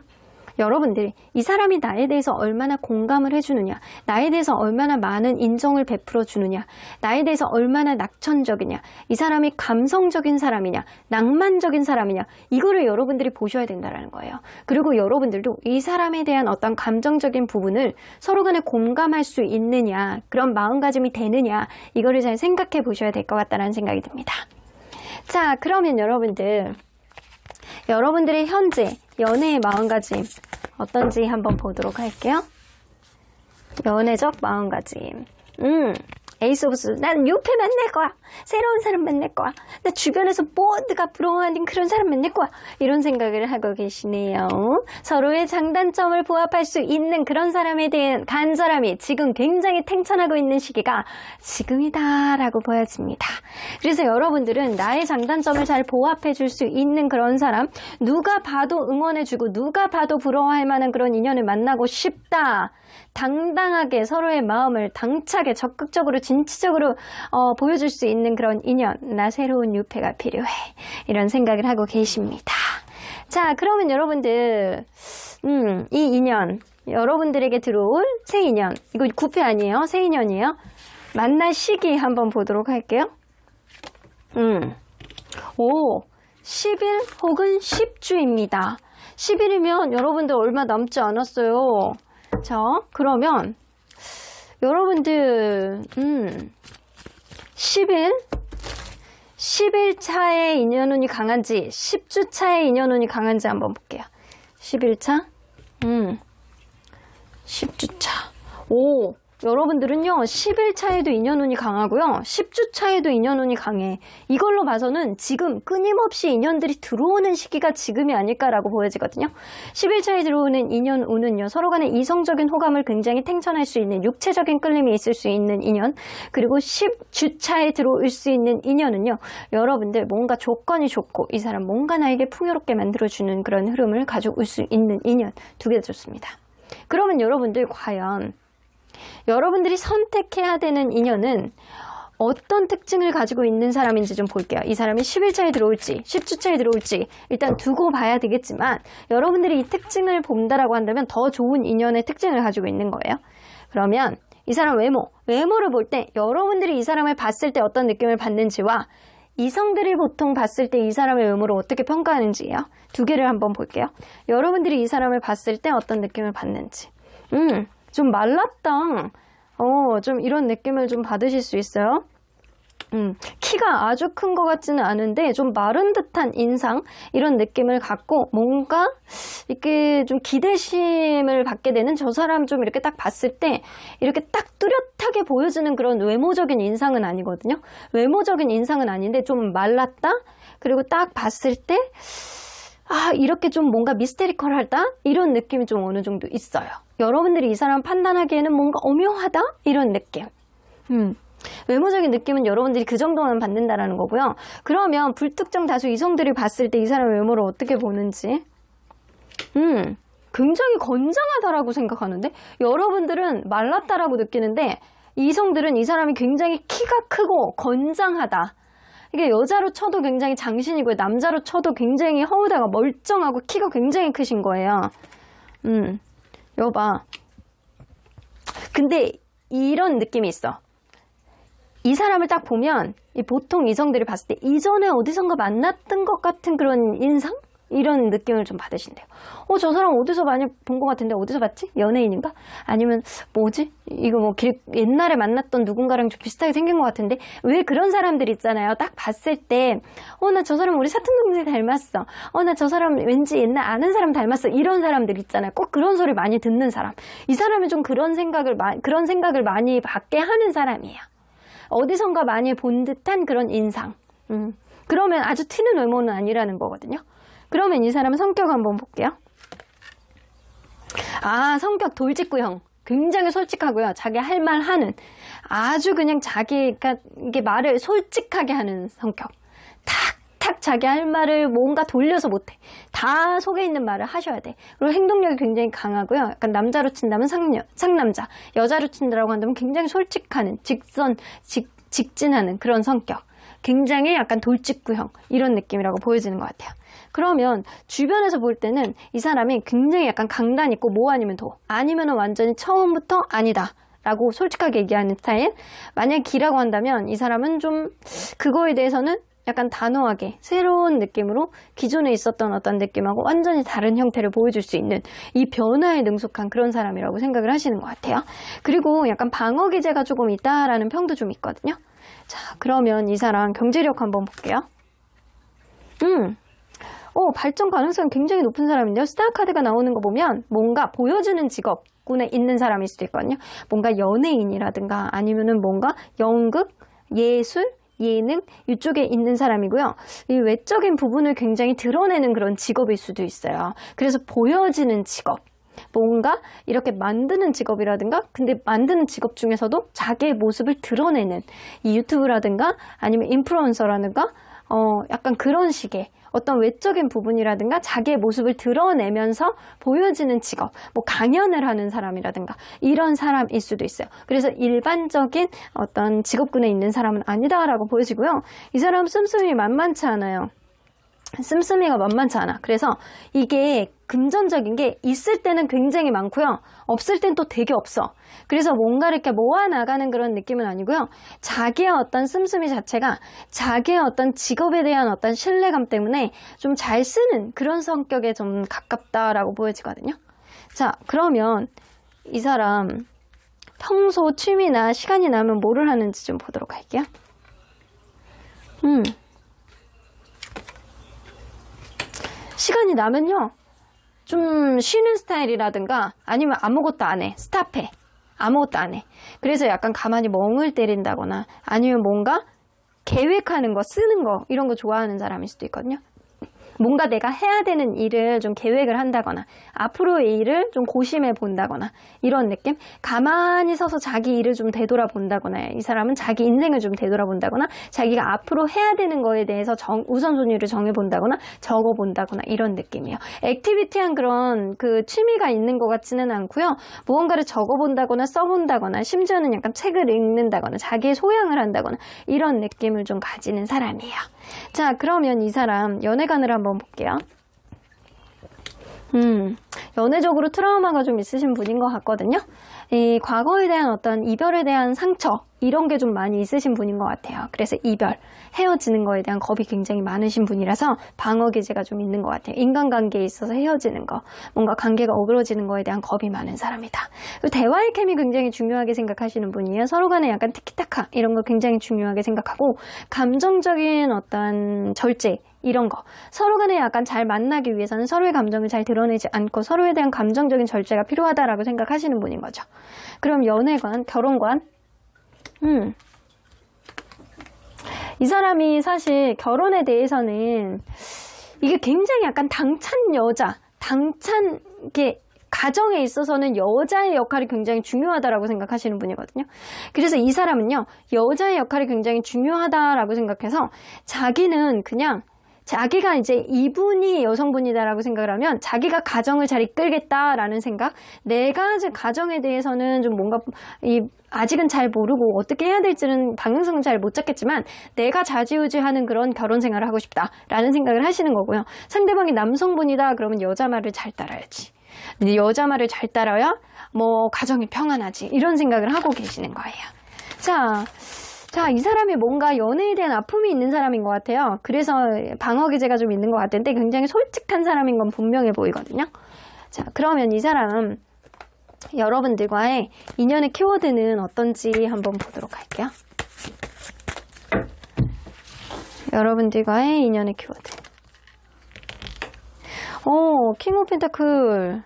여러분들이 이 사람이 나에 대해서 얼마나 공감을 해주느냐, 나에 대해서 얼마나 많은 인정을 베풀어 주느냐, 나에 대해서 얼마나 낙천적이냐, 이 사람이 감성적인 사람이냐, 낭만적인 사람이냐, 이거를 여러분들이 보셔야 된다는 거예요. 그리고 여러분들도 이 사람에 대한 어떤 감정적인 부분을 서로 간에 공감할 수 있느냐, 그런 마음가짐이 되느냐, 이거를 잘 생각해 보셔야 될 것 같다는 생각이 듭니다. 자, 그러면 여러분들의 현재 연애의 마음가짐 어떤지 한번 보도록 할게요. 연애적 마음가짐. 에이스 오브 스. 난 요패 만날 거야. 새로운 사람 만날 거야. 나 주변에서 모두가 부러워하는 그런 사람 만날 거야. 이런 생각을 하고 계시네요. 서로의 장단점을 보합할 수 있는 그런 사람에 대한 간절함이 지금 굉장히 탱천하고 있는 시기가 지금이다라고 보여집니다. 그래서 여러분들은 나의 장단점을 잘 보합해 줄 수 있는 그런 사람, 누가 봐도 응원해주고 누가 봐도 부러워할 만한 그런 인연을 만나고 싶다. 당당하게 서로의 마음을 당차게 적극적으로 진취적으로 보여줄 수 있는 그런 인연, 나 새로운 유패가 필요해, 이런 생각을 하고 계십니다. 자, 그러면 여러분들 이 인연, 여러분들에게 들어올 새 인연, 이거 9패 아니에요? 새 인연이에요. 만날 시기 한번 보도록 할게요. 10일 혹은 10주입니다 10일이면 여러분들 얼마 남지 않았어요. 자, 그러면 여러분들 10일 차의 인연운이 강한지 10주 차의 인연운이 강한지 한번 볼게요. 11차 10주 차. 여러분들은요 10일 차에도 인연운이 강하고요 10주 차에도 인연운이 강해. 이걸로 봐서는 지금 끊임없이 인연들이 들어오는 시기가 지금이 아닐까라고 보여지거든요. 10일 차에 들어오는 인연운은요 서로 간의 이성적인 호감을 굉장히 탱천할 수 있는 육체적인 끌림이 있을 수 있는 인연, 그리고 10주 차에 들어올 수 있는 인연은요 여러분들 뭔가 조건이 좋고 이 사람 뭔가 나에게 풍요롭게 만들어주는 그런 흐름을 가져올 수 있는 인연, 두 개 좋습니다. 그러면 여러분들 과연 여러분들이 선택해야 되는 인연은 어떤 특징을 가지고 있는 사람인지 좀 볼게요. 이 사람이 10일차에 들어올지 10주차에 들어올지 일단 두고 봐야 되겠지만, 여러분들이 이 특징을 본다라고 한다면 더 좋은 인연의 특징을 가지고 있는 거예요. 그러면 이 사람 외모를 볼 때 여러분들이 이 사람을 봤을 때 어떤 느낌을 받는지와 이성들이 보통 봤을 때 이 사람의 외모를 어떻게 평가하는지예요. 두 개를 한번 볼게요. 여러분들이 이 사람을 봤을 때 어떤 느낌을 받는지. 좀 말랐다. 좀 이런 느낌을 좀 받으실 수 있어요. 키가 아주 큰 것 같지는 않은데 좀 마른 듯한 인상, 이런 느낌을 갖고 뭔가 이렇게 좀 기대심을 받게 되는, 저 사람 좀 이렇게 딱 봤을 때 이렇게 딱 뚜렷하게 보여지는 그런 외모적인 인상은 아니거든요. 외모적인 인상은 아닌데 좀 말랐다. 그리고 딱 봤을 때 이렇게 좀 뭔가 미스테리컬하다? 이런 느낌이 좀 어느 정도 있어요. 여러분들이 이 사람 판단하기에는 뭔가 오묘하다? 이런 느낌. 외모적인 느낌은 여러분들이 그 정도만 받는다라는 거고요. 그러면 불특정 다수 이성들이 봤을 때 이 사람의 외모를 어떻게 보는지. 굉장히 건장하다라고 생각하는데, 여러분들은 말랐다라고 느끼는데 이성들은 이 사람이 굉장히 키가 크고 건장하다. 이게 여자로 쳐도 굉장히 장신이고 남자로 쳐도 굉장히 허우다가 멀쩡하고 키가 굉장히 크신 거예요. 여봐. 근데 이런 느낌이 있어. 이 사람을 딱 보면 보통 이성들이 봤을 때 이전에 어디선가 만났던 것 같은 그런 인상? 이런 느낌을 좀 받으신대요. 저 사람 어디서 많이 본 것 같은데 어디서 봤지? 연예인인가? 아니면 뭐지? 이거 뭐 옛날에 만났던 누군가랑 좀 비슷하게 생긴 것 같은데, 왜 그런 사람들 있잖아요. 딱 봤을 때 나 저 사람 우리 사촌 동생 닮았어. 나 저 사람 왠지 옛날 아는 사람 닮았어. 이런 사람들 있잖아요. 꼭 그런 소리 많이 듣는 사람. 이 사람은 좀 그런 생각을 많이 받게 하는 사람이에요. 어디선가 많이 본 듯한 그런 인상. 그러면 아주 튀는 외모는 아니라는 거거든요. 그러면 이 사람은 성격 한번 볼게요. 성격 돌직구형. 굉장히 솔직하고요. 자기 할 말 하는. 아주 그냥 자기가 이게 말을 솔직하게 하는 성격. 탁탁 딱 자기 할 말을 뭔가 돌려서 못해. 다 속에 있는 말을 하셔야 돼. 그리고 행동력이 굉장히 강하고요. 약간 남자로 친다면 상남자, 여자로 친다라고 한다면 굉장히 솔직하는, 직진하는 그런 성격. 굉장히 약간 돌직구형 이런 느낌이라고 보여지는 것 같아요. 그러면 주변에서 볼 때는 이 사람이 굉장히 약간 강단 있고 뭐 아니면 도, 아니면 완전히 처음부터 아니다 라고 솔직하게 얘기하는 스타일. 만약에 기라고 한다면 이 사람은 좀 그거에 대해서는 약간 단호하게 새로운 느낌으로 기존에 있었던 어떤 느낌하고 완전히 다른 형태를 보여줄 수 있는 이 변화에 능숙한 그런 사람이라고 생각을 하시는 것 같아요. 그리고 약간 방어 기제가 조금 있다라는 평도 좀 있거든요. 자, 그러면 이 사람 경제력 한번 볼게요. 발전 가능성이 굉장히 높은 사람인데요. 스타 카드가 나오는 거 보면 뭔가 보여주는 직업군에 있는 사람일 수도 있거든요. 뭔가 연예인이라든가 아니면은 뭔가 연극, 예술, 예능 이쪽에 있는 사람이고요. 이 외적인 부분을 굉장히 드러내는 그런 직업일 수도 있어요. 그래서 보여지는 직업. 뭔가 이렇게 만드는 직업이라든가 근데 만드는 직업 중에서도 자기의 모습을 드러내는 이 유튜브라든가 아니면 인플루언서라든가 약간 그런 식의 어떤 외적인 부분이라든가 자기의 모습을 드러내면서 보여지는 직업, 뭐 강연을 하는 사람이라든가 이런 사람일 수도 있어요. 그래서 일반적인 어떤 직업군에 있는 사람은 아니다라고 보여지고요. 이 사람 씀씀이 만만치 않아요. 씀씀이가 만만치 않아. 그래서 이게 금전적인 게 있을 때는 굉장히 많고요. 없을 땐 또 되게 없어. 그래서 뭔가를 이렇게 모아나가는 그런 느낌은 아니고요. 자기의 어떤 씀씀이 자체가 자기의 어떤 직업에 대한 어떤 신뢰감 때문에 좀 잘 쓰는 그런 성격에 좀 가깝다라고 보여지거든요. 자, 그러면 이 사람 평소 취미나 시간이 나면 뭐를 하는지 좀 보도록 할게요. 시간이 나면요. 좀 쉬는 스타일이라든가 아니면 아무것도 안 해. 스탑해. 아무것도 안 해. 그래서 약간 가만히 멍을 때린다거나 아니면 뭔가 계획하는 거, 쓰는 거 이런 거 좋아하는 사람일 수도 있거든요. 뭔가 내가 해야 되는 일을 좀 계획을 한다거나 앞으로의 일을 좀 고심해 본다거나 이런 느낌? 가만히 서서 자기 일을 좀 되돌아본다거나 이 사람은 자기 인생을 좀 되돌아본다거나 자기가 앞으로 해야 되는 거에 대해서 우선순위를 정해본다거나 적어본다거나 이런 느낌이에요. 액티비티한 그런 그 취미가 있는 것 같지는 않고요. 무언가를 적어본다거나 써본다거나 심지어는 약간 책을 읽는다거나 자기의 소양을 한다거나 이런 느낌을 좀 가지는 사람이에요. 자, 그러면 이 사람 연애관을 한번 볼게요. 연애적으로 트라우마가 좀 있으신 분인 것 같거든요. 이 과거에 대한 어떤 이별에 대한 상처 이런 게 좀 많이 있으신 분인 것 같아요. 그래서 이별, 헤어지는 거에 대한 겁이 굉장히 많으신 분이라서 방어 기제가 좀 있는 것 같아요. 인간관계에 있어서 헤어지는 거, 뭔가 관계가 어그러지는 거에 대한 겁이 많은 사람이다. 그리고 대화의 케미 굉장히 중요하게 생각하시는 분이에요. 서로 간에 약간 티키타카 이런 거 굉장히 중요하게 생각하고 감정적인 어떤 절제 이런 거 서로 간에 약간 잘 만나기 위해서는 서로의 감정을 잘 드러내지 않고 서로에 대한 감정적인 절제가 필요하다라고 생각하시는 분인 거죠. 그럼 연애관, 결혼관 이 사람이 사실 결혼에 대해서는 이게 굉장히 약간 당찬 여자, 게 가정에 있어서는 여자의 역할이 굉장히 중요하다라고 생각하시는 분이거든요. 그래서 이 사람은요, 여자의 역할이 굉장히 중요하다라고 생각해서 자기는 그냥 자기가 이제 이분이 여성분이다라고 생각을 하면 자기가 가정을 잘 이끌겠다라는 생각, 내가 가정에 대해서는 좀 뭔가 아직은 잘 모르고 어떻게 해야 될지는 방향성은 잘 못 잡겠지만 내가 좌지우지하는 그런 결혼 생활을 하고 싶다라는 생각을 하시는 거고요. 상대방이 남성분이다 그러면 여자 말을 잘 따라야지. 근데 여자 말을 잘 따라야 뭐 가정이 평안하지 이런 생각을 하고 계시는 거예요. 자, 이 사람이 뭔가 연애에 대한 아픔이 있는 사람인 것 같아요. 그래서 방어 기제가 좀 있는 것 같은데 굉장히 솔직한 사람인 건 분명해 보이거든요. 자, 그러면 이 사람 여러분들과의 인연의 키워드는 어떤지 한번 보도록 할게요. 여러분들과의 인연의 키워드. 킹 오브 펜타클.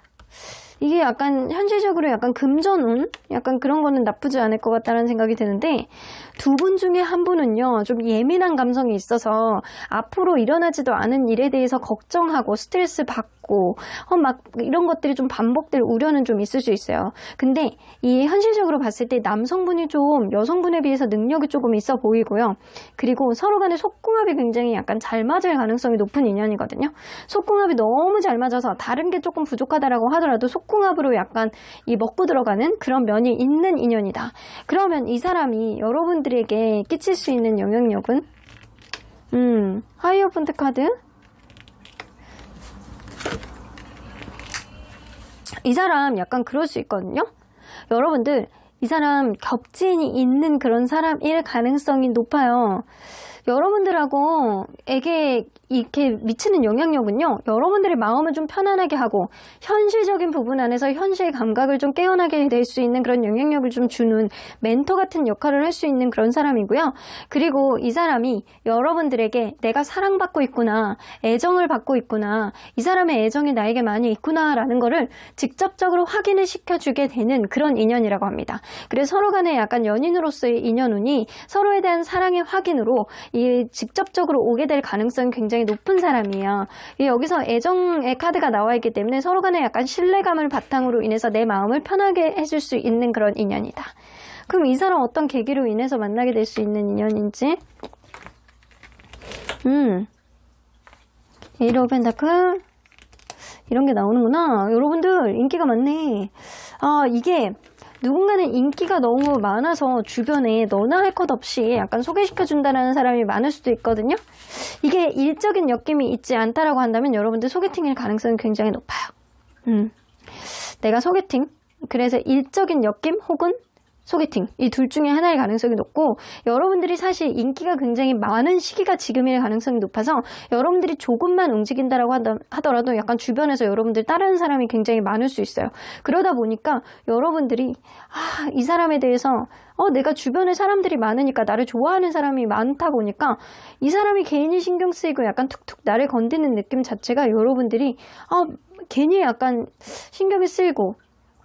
이게 약간 현실적으로 약간 금전운? 약간 그런 거는 나쁘지 않을 것 같다는 생각이 드는데 두 분 중에 한 분은요 좀 예민한 감성이 있어서 앞으로 일어나지도 않은 일에 대해서 걱정하고 스트레스 받고 있고 막 이런 것들이 좀 반복될 우려는 좀 있을 수 있어요. 근데 이 현실적으로 봤을 때 남성분이 좀 여성분에 비해서 능력이 조금 있어 보이고요. 그리고 서로 간의 속궁합이 굉장히 약간 잘 맞을 가능성이 높은 인연이거든요. 속궁합이 너무 잘 맞아서 다른 게 조금 부족하다라고 하더라도 속궁합으로 약간 이 먹고 들어가는 그런 면이 있는 인연이다. 그러면 이 사람이 여러분들에게 끼칠 수 있는 영향력은 하이어폰트 카드, 이 사람 약간 그럴 수 있거든요. 여러분들 이 사람 겹지인이 있는 그런 사람일 가능성이 높아요. 여러분들하고에게 이렇게 미치는 영향력은요, 여러분들의 마음을 좀 편안하게 하고 현실적인 부분 안에서 현실 감각을 좀 깨어나게 될 수 있는 그런 영향력을 좀 주는 멘토 같은 역할을 할 수 있는 그런 사람이고요. 그리고 이 사람이 여러분들에게 내가 사랑받고 있구나, 애정을 받고 있구나, 이 사람의 애정이 나에게 많이 있구나 라는 거를 직접적으로 확인을 시켜주게 되는 그런 인연이라고 합니다. 그래서 서로 간에 약간 연인으로서의 인연운이 서로에 대한 사랑의 확인으로 이 직접적으로 오게 될 가능성이 굉장히 높은 사람이에요. 여기서 애정의 카드가 나와 있기 때문에 서로 간에 약간 신뢰감을 바탕으로 인해서 내 마음을 편하게 해줄 수 있는 그런 인연이다. 그럼 이 사람 어떤 계기로 인해서 만나게 될 수 있는 인연인지? 에이드 오브 펜타클 이런 게 나오는구나. 여러분들 인기가 많네. 이게 누군가는 인기가 너무 많아서 주변에 너나 할 것 없이 약간 소개시켜준다는 사람이 많을 수도 있거든요. 이게 일적인 엮임이 있지 않다라고 한다면 여러분들 소개팅일 가능성이 굉장히 높아요. 내가 소개팅, 그래서 일적인 엮임 혹은 소개팅, 이 둘 중에 하나의 가능성이 높고, 여러분들이 사실 인기가 굉장히 많은 시기가 지금일 가능성이 높아서 여러분들이 조금만 움직인다라고 하더라도 약간 주변에서 여러분들 따르는 사람이 굉장히 많을 수 있어요. 그러다 보니까 여러분들이 이 사람에 대해서 내가 주변에 사람들이 많으니까 나를 좋아하는 사람이 많다 보니까 이 사람이 괜히 신경 쓰이고 약간 툭툭 나를 건드는 느낌 자체가 여러분들이 괜히 약간 신경이 쓰이고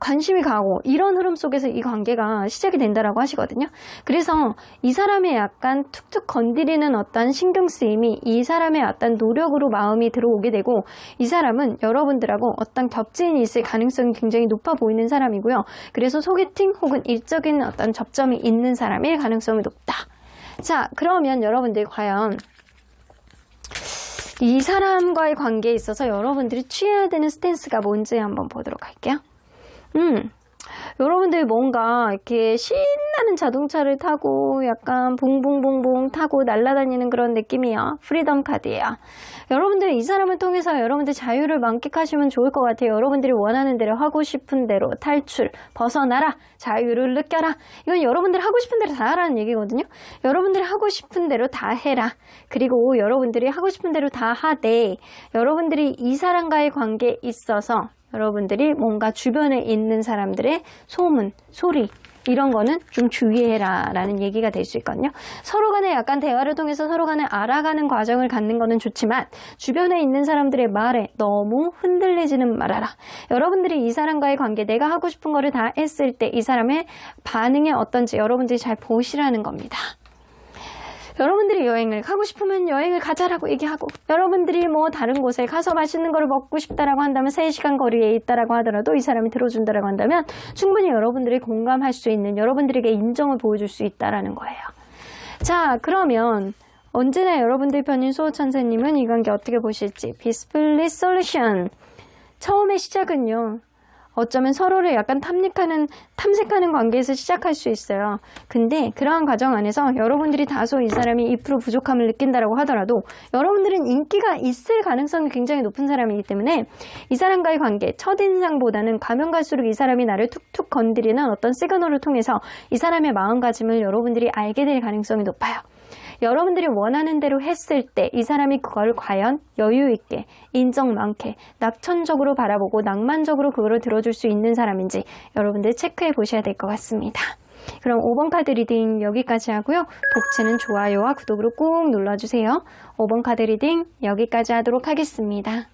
관심이 가고 이런 흐름 속에서 이 관계가 시작이 된다라고 하시거든요. 그래서 이 사람의 약간 툭툭 건드리는 어떤 신경 쓰임이 이 사람의 어떤 노력으로 마음이 들어오게 되고, 이 사람은 여러분들하고 어떤 겹지인이 있을 가능성이 굉장히 높아 보이는 사람이고요. 그래서 소개팅 혹은 일적인 어떤 접점이 있는 사람일 가능성이 높다. 자, 그러면 여러분들 과연 이 사람과의 관계에 있어서 여러분들이 취해야 되는 스탠스가 뭔지 한번 보도록 할게요. 여러분들 뭔가 이렇게 신나는 자동차를 타고 약간 봉봉봉봉 타고 날아다니는 그런 느낌이에요. 프리덤 카드예요. 여러분들 이 사람을 통해서 여러분들 자유를 만끽하시면 좋을 것 같아요. 여러분들이 원하는 대로 하고 싶은 대로 탈출, 벗어나라, 자유를 느껴라. 이건 여러분들이 하고 싶은 대로 다 하라는 얘기거든요. 여러분들이 하고 싶은 대로 다 해라. 그리고 여러분들이 하고 싶은 대로 다 하되, 여러분들이 이 사람과의 관계에 있어서 여러분들이 뭔가 주변에 있는 사람들의 소문, 소리 이런 거는 좀 주의해라 라는 얘기가 될 수 있거든요. 서로 간에 약간 대화를 통해서 서로 간에 알아가는 과정을 갖는 거는 좋지만 주변에 있는 사람들의 말에 너무 흔들리지는 말아라. 여러분들이 이 사람과의 관계, 내가 하고 싶은 거를 다 했을 때 이 사람의 반응이 어떤지 여러분들이 잘 보시라는 겁니다. 여러분들이 여행을 가고 싶으면 여행을 가자라고 얘기하고, 여러분들이 뭐 다른 곳에 가서 맛있는 거를 먹고 싶다라고 한다면 3시간 거리에 있다라고 하더라도 이 사람이 들어준다라고 한다면 충분히 여러분들이 공감할 수 있는, 여러분들에게 인정을 보여줄 수 있다라는 거예요. 자, 그러면 언제나 여러분들 편인 수호천사님은 이 관계 어떻게 보실지. Peacefully Solution. 처음의 시작은요, 어쩌면 서로를 약간 탐색하는 관계에서 시작할 수 있어요. 근데 그러한 과정 안에서 여러분들이 다소 이 사람이 2% 부족함을 느낀다라고 하더라도 여러분들은 인기가 있을 가능성이 굉장히 높은 사람이기 때문에 이 사람과의 관계, 첫인상보다는 가면 갈수록 이 사람이 나를 툭툭 건드리는 어떤 시그널을 통해서 이 사람의 마음가짐을 여러분들이 알게 될 가능성이 높아요. 여러분들이 원하는 대로 했을 때 이 사람이 그걸 과연 여유 있게, 인정 많게, 낙천적으로 바라보고 낭만적으로 그거를 들어줄 수 있는 사람인지 여러분들 체크해 보셔야 될 것 같습니다. 그럼 5번 카드 리딩 여기까지 하고요. 독채는 좋아요와 구독으로 꾹 눌러주세요. 5번 카드 리딩 여기까지 하도록 하겠습니다.